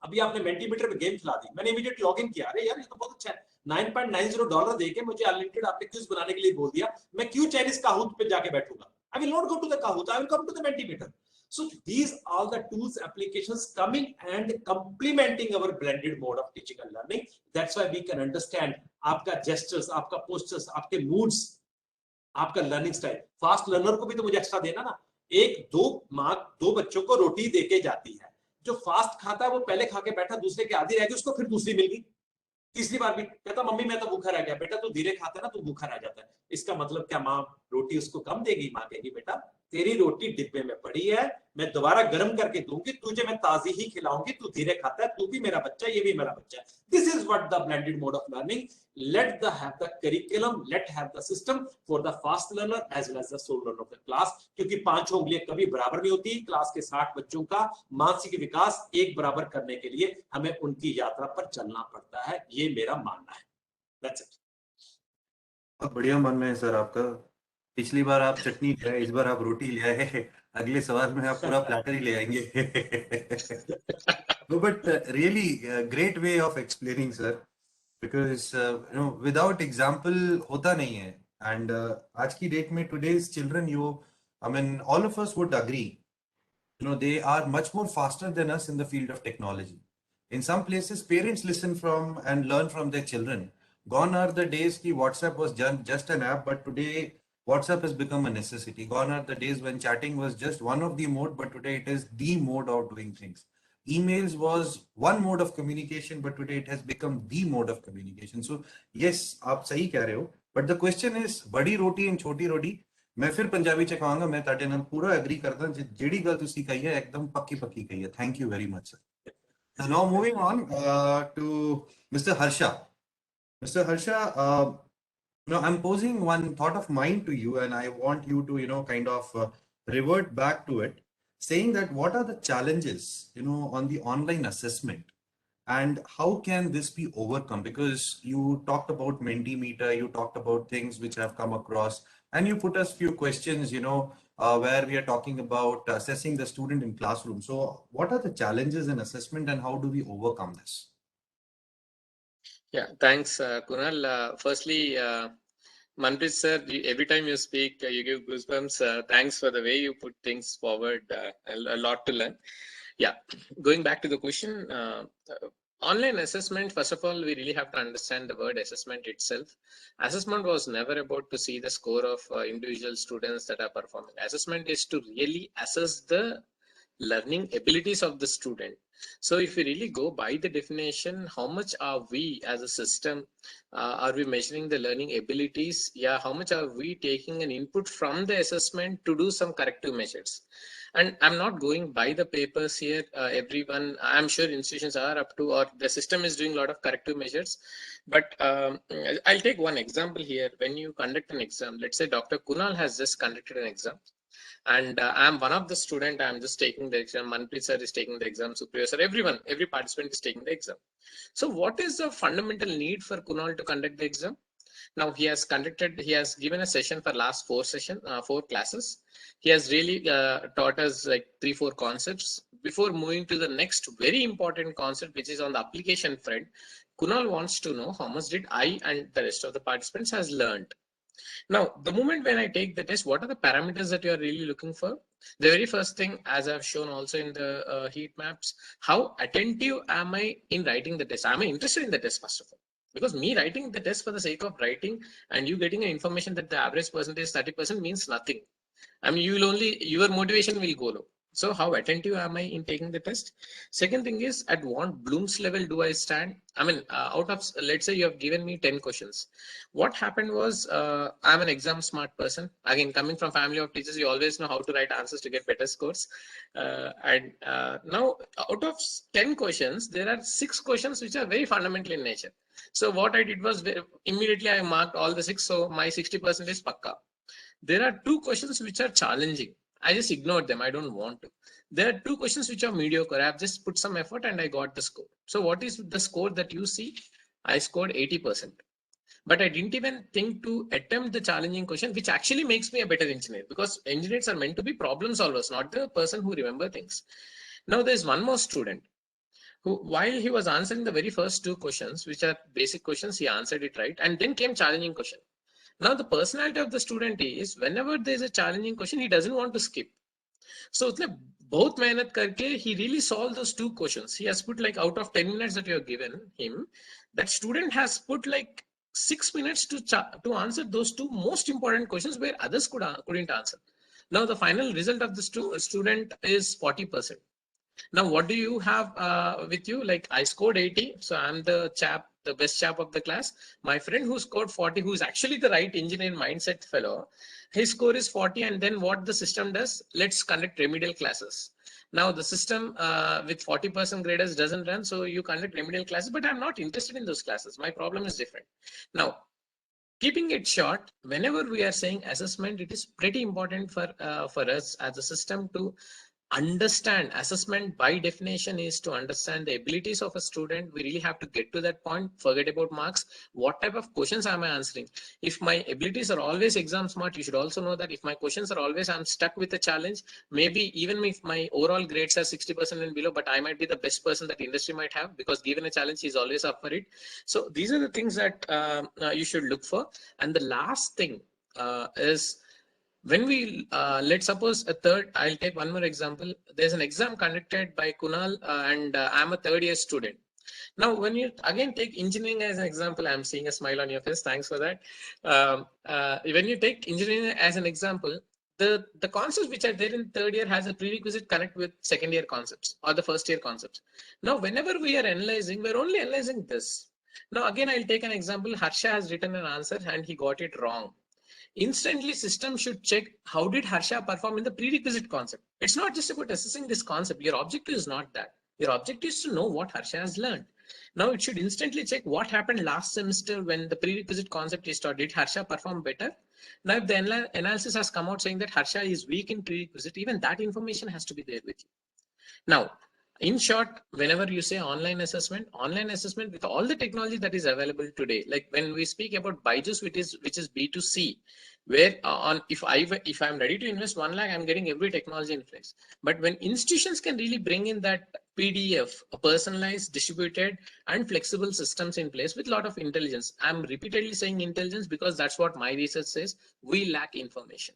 अभी आपने मेंटीमीटर में गेम खिला दी, मैंने इमीडिएट लॉगिन किया. अरे यार ये तो बहुत अच्छा है. $9.90 देके मुझे अनलिमिटेड आपने क्यूज बनाने के लिए बोल दिया. मैं क्यों चाइनीज काहूत पे जाके बैठूंगा? I will not go to the Kahoot. I will come to the Mentimeter. So these are the tools, applications coming and complementing our blended mode of teaching and learning. That's why we can understand आपका gestures, आपका postures, आपके moods, आपका learning style. Fast learner को भी तो मुझे extra देना ना. दो बच्चों को रोटी देके जाती है. जो फास्ट खाता है वो पहले खा के बैठा, दूसरे के आधी रह गई, उसको फिर दूसरी मिल गई. तीसरी बार भी कहता मम्मी मैं तो भूखा रह गया. बेटा तू धीरे खाता है ना, तू भूखा रह जाता है. इसका मतलब क्या माँ रोटी उसको कम देगी? माँ कहेगी बेटा तेरी रोटी डिब्बे में पड़ी है, मैं दोबारा गर्म करके दूंगी, तुझे मैं ताजी ही खिलाऊंगी, तू धीरे खाता है, तू भी मेरा बच्चा, ये भी मेरा बच्चा है. This is what the blended mode of learning. Let the have the curriculum, let have the system for the fast learner as well as the slow learner of the class. क्योंकि पांचों उंगलियां कभी बराबर नहीं होती. क्लास के 60 बच्चों का मानसिक विकास एक बराबर करने के लिए हमें उनकी यात्रा पर चलना पड़ता है. ये मेरा मानना है. That's it. बहुत बढ़िया मानना है सर आपका. पिछली बार आप चटनी ले आए, इस बार आप रोटी ले आए, अगले सवाल में आप पूरा प्लेटर ही ले आएंगे. No, but really great way of explaining, sir, because without example होता नहीं है. And आज की डेट में today's children, all of us would agree, they are much more faster than us in the field of technology. In some places, parents listen from and learn from their children. Gone are the days ki WhatsApp was just an app, but today WhatsApp has become a necessity. Gone are the days when chatting was just one of the mode, but today it is the mode of doing things. Emails was one mode of communication, but today it has become the mode of communication. So yes, आप सही कह रहे हो. But the question is, बड़ी रोटी and छोटी रोटी. मैं फिर पंजाबी च कहांगा, मैं ताटे नाल पूरा एग्री करदा. जेड़ी गल तुसी कही है एकदम पक्की कही है. Thank you very much, sir. So now moving on to Mr. Harsha. Mr. Harsha, No, I'm posing one thought of mine to you, and I want you to, kind of revert back to it, saying that what are the challenges, on the online assessment, and how can this be overcome? Because you talked about Mentimeter, you talked about things which have come across, and you put us few questions, where we are talking about assessing the student in classroom. So, what are the challenges in assessment, and how do we overcome this? Yeah, thanks, Kunal. Firstly, Manpreet sir, every time you speak, you give goosebumps. Thanks for the way you put things forward. A lot to learn. Yeah, going back to the question, online assessment, first of all, we really have to understand the word assessment itself. Assessment was never about to see the score of individual students that are performing. Assessment is to really assess the learning abilities of the student. So if we really go by the definition, how much are we as a system, are we measuring the learning abilities? Yeah, how much are we taking an input from the assessment to do some corrective measures? And I'm not going by the papers here. Everyone, I'm sure institutions are up to, or the system is doing a lot of corrective measures. But I'll take one example here. When you conduct an exam, let's say Dr. Kunal has just conducted an exam, and I'm one of the student. I'm just taking the exam. Manpreet sir is taking the exam. Supriya sir, everyone, every participant is taking the exam. So what is the fundamental need for Kunal to conduct the exam? Now he has given a session for last four classes. He has really taught us like 3-4 concepts. Before moving to the next very important concept, which is on the application front, Kunal wants to know how much did I and the rest of the participants has learned. Now, the moment when I take the test, what are the parameters that you are really looking for? The very first thing, as I've shown also in the heat maps, how attentive am I in writing the test? Am I interested in the test, first of all? Because me writing the test for the sake of writing and you getting information that the average percentage 30% means nothing. I mean, your motivation will go low. So how attentive am I in taking the test? Second thing is, at what Bloom's level do I stand? I mean, out of, let's say you have given me 10 questions. What happened was, I'm an exam smart person. Again, coming from family of teachers, you always know how to write answers to get better scores. Now, out of 10 questions, there are 6 questions which are very fundamental in nature. So what I did was, immediately I marked all the 6. So my 60% is pakka. There are 2 questions which are challenging. I just ignored them. I don't want to. There are 2 questions which are mediocre. I've just put some effort and I got the score. So what is the score that you see? I scored 80%. But I didn't even think to attempt the challenging question, which actually makes me a better engineer, because engineers are meant to be problem solvers, not the person who remember things. Now there's one more student who, while he was answering the very first 2 questions, which are basic questions, he answered it right. And then came challenging question. Now, the personality of the student is, whenever there's a challenging question, he doesn't want to skip. So, it's like both mehnat karke, he really solved those 2 questions. He has put like, out of 10 minutes that you have given him, that student has put like 6 minutes to answer those 2 most important questions where others couldn't answer. Now, the final result of the student is 40%. Now, what do you have with you? Like, I scored 80, so I'm the best chap of the class. My friend who scored 40, who's actually the right engineer mindset fellow, his score is 40. And then what the system does? Let's conduct remedial classes. Now, the system with 40% graders doesn't run, so you conduct remedial classes, but I'm not interested in those classes. My problem is different. Now, keeping it short, whenever we are saying assessment, it is pretty important for us as a system to understand. Assessment by definition is to understand the abilities of a student. We really have to get to that point. Forget about marks. What type of questions am I answering? If my abilities are always exam smart, you should also know that if my questions are always, I'm stuck with a challenge, maybe even if my overall grades are 60% and below, but I might be the best person that industry might have, because given a challenge, he's always up for it. So these are the things that you should look for. And the last thing is, when we let's suppose I'll take one more example. There's an exam conducted by Kunal and I'm a 3rd year student. Now, when you again take engineering as an example, I'm seeing a smile on your face. Thanks for that. When you take engineering as an example, the concepts which are there in 3rd year has a prerequisite connect with 2nd year concepts or the 1st year concepts. Now, whenever we are analyzing, we're only analyzing this. Now, again, I'll take an example. Harsha has written an answer and he got it wrong. Instantly, system should check how did Harsha perform in the prerequisite concept. It's not just about assessing this concept. Your objective is not that. Your objective is to know what Harsha has learned. Now it should instantly check what happened last semester when the prerequisite concept is taught. Did Harsha perform better? Now, if the analysis has come out saying that Harsha is weak in prerequisite, even that information has to be there with you. Now, in short, whenever you say online assessment with all the technology that is available today, like when we speak about Byju's, which is B2C, where if I'm ready to invest 1 lakh, I'm getting every technology in place. But when institutions can really bring in that PDF, a personalized, distributed, and flexible systems in place with a lot of intelligence. I'm repeatedly saying intelligence because that's what my research says. We lack information.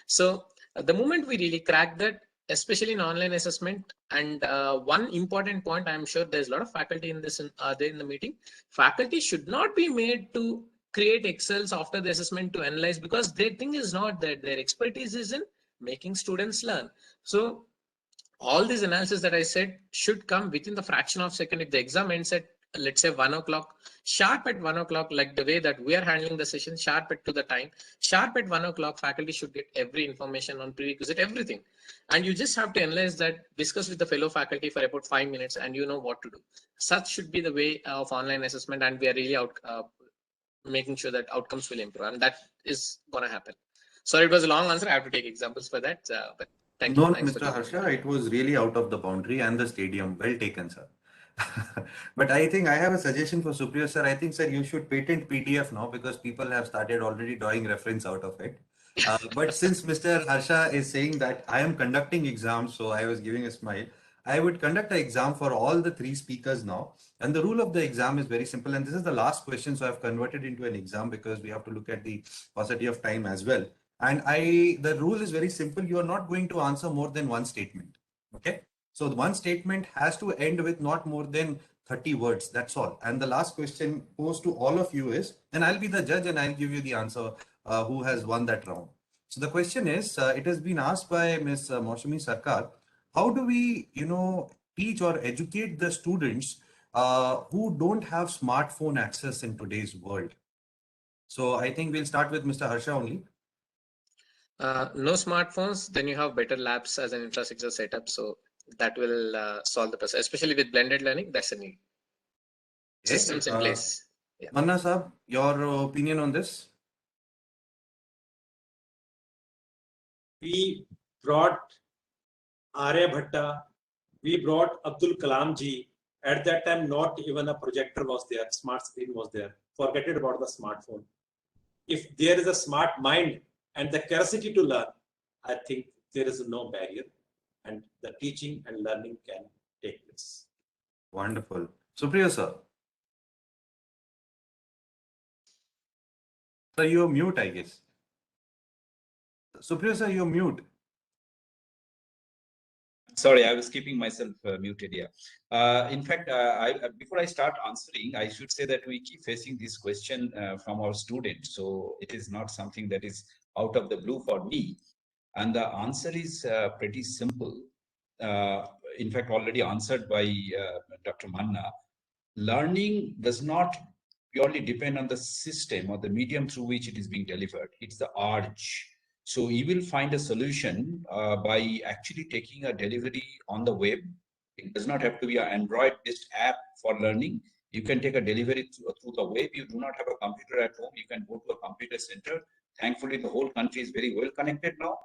So the moment we really crack that, especially in online assessment, and one important point, I'm sure there's a lot of faculty in this there in the meeting. Faculty should not be made to create Excels after the assessment to analyze, because their thing is not that. Their expertise is in making students learn. So all these analysis that I said should come within the fraction of a second. If the exam ends at, let's say, 1 o'clock, sharp at 1 o'clock, like the way that we are handling the session, sharp at to the time, sharp at 1 o'clock, faculty should get every information on prerequisite, everything. And you just have to analyze that, discuss with the fellow faculty for about 5 minutes, and you know what to do. Such should be the way of online assessment, and we are really making sure that outcomes will improve, and that is going to happen. Sorry, it was a long answer. I have to take examples for that, but thank you. No, Thanks Mr. Harsha, it was really out of the boundary and the stadium. Well taken, sir. But I think I have a suggestion for Supriya, sir. I think, sir, you should patent PDF now, because people have started already drawing reference out of it. But since Mr. Harsha is saying that I am conducting exams, so I was giving a smile. I would conduct an exam for all the 3 speakers now. And the rule of the exam is very simple. And this is the last question, so I've converted into an exam because we have to look at the paucity of time as well. And the rule is very simple. You are not going to answer more than one statement. Okay. So the one statement has to end with not more than 30 words. That's all. And the last question posed to all of you is, and I'll be the judge and I'll give you the answer who has won that round. So the question is, it has been asked by Ms. Moshami Sarkar, how do we, teach or educate the students who don't have smartphone access in today's world? So I think we'll start with Mr. Harsha only. No smartphones, then you have better labs as an infrastructure setup. So that will solve the process, especially with blended learning. That's a need. Systems in place. Yeah. Manna Saab, your opinion on this? We brought Aryabhatta, we brought Abdul Kalam ji. At that time, not even a projector was there, smart screen was there. Forget it about the smartphone. If there is a smart mind and the curiosity to learn, I think there is no barrier, and the teaching and learning can take place. Wonderful. Supriya sir. Sir, you're mute, I guess. Supriya sir, you're mute. Sorry, I was keeping myself muted here. In fact, before I start answering, I should say that we keep facing this question from our students. So it is not something that is out of the blue for me. And the answer is pretty simple. In fact, already answered by Dr. Manna. Learning does not purely depend on the system or the medium through which it is being delivered. It's the urge. So you will find a solution by actually taking a delivery on the web. It does not have to be an Android-based app for learning. You can take a delivery through the web. You do not have a computer at home. You can go to a computer center. Thankfully, the whole country is very well connected now.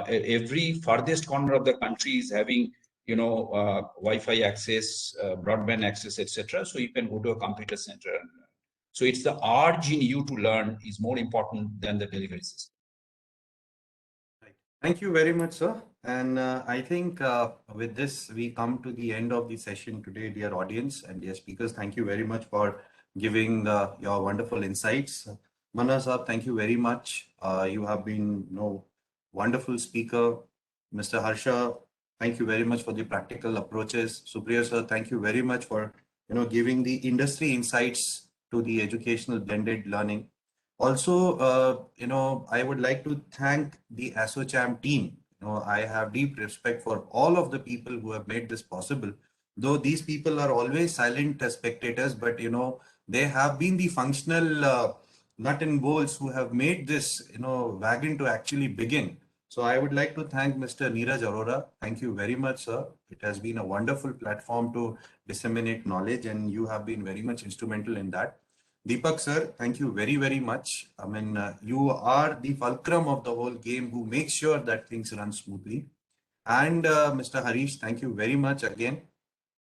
Every farthest corner of the country is having, Wi-Fi access, broadband access, etc. So you can go to a computer center. So it's the urge in you to learn is more important than the delivery system. Thank you very much, sir. And I think with this, we come to the end of the session today, dear audience and dear speakers. Thank you very much for giving your wonderful insights. Manna sir, thank you very much. You have been wonderful speaker. Mr. Harsha, thank you very much for the practical approaches. Supriya sir, thank you very much for giving the industry insights to the educational blended learning. Also, I would like to thank the ASSOCHAM team. I have deep respect for all of the people who have made this possible. Though these people are always silent as spectators, but they have been the functional nut and bolts who have made this wagon to actually begin. So I would like to thank Mr. Neeraj Arora. Thank you very much, sir. It has been a wonderful platform to disseminate knowledge, and you have been very much instrumental in that. Deepak, sir, thank you very, very much. I mean, you are the fulcrum of the whole game who makes sure that things run smoothly. And Mr. Harish, thank you very much again.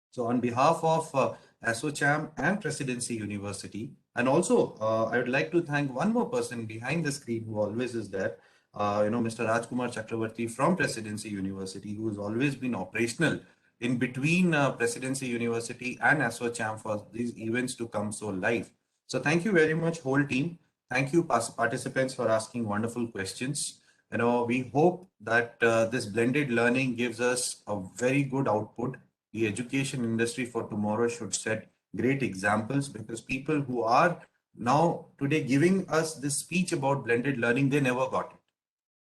So on behalf of ASSOCHAM and Presidency University, and also I would like to thank one more person behind the screen who always is there, Mr. Rajkumar Chakravarti from Presidency University, who has always been operational in between Presidency University and ASSOCHAM for these events to come so live. So thank you very much, whole team. Thank you, participants, for asking wonderful questions. We hope that this blended learning gives us a very good output. The education industry for tomorrow should set great examples, because people who are now today giving us this speech about blended learning, they never got it.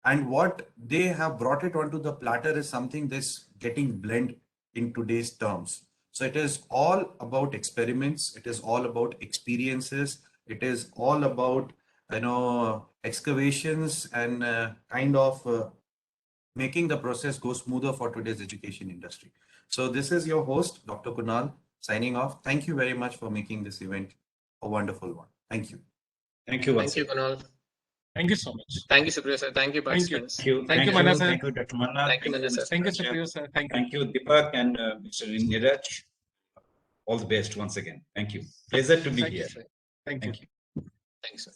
And what they have brought it onto the platter is something that's getting blend in today's terms. So it is all about experiments. It is all about experiences. It is all about, excavations and making the process go smoother for today's education industry. So this is your host, Dr. Kunal, signing off. Thank you very much for making this event a wonderful one. Thank you. Thank you. Thank you, Kunal. Thank you so much. Thank you, Supriya sir. Thank you, Thank you. participants. Thank you, Manna sir. Thank you, Dr. Manna. Thank you, Manna sir. Mr. Thank you, Rajat. Supriya sir. Thank you. Thank you, Deepak and Mr. Neeraj. All the best once again. Thank you. Pleasure to be Thank you, here. sir. Thank you. Thank you. Thanks, sir.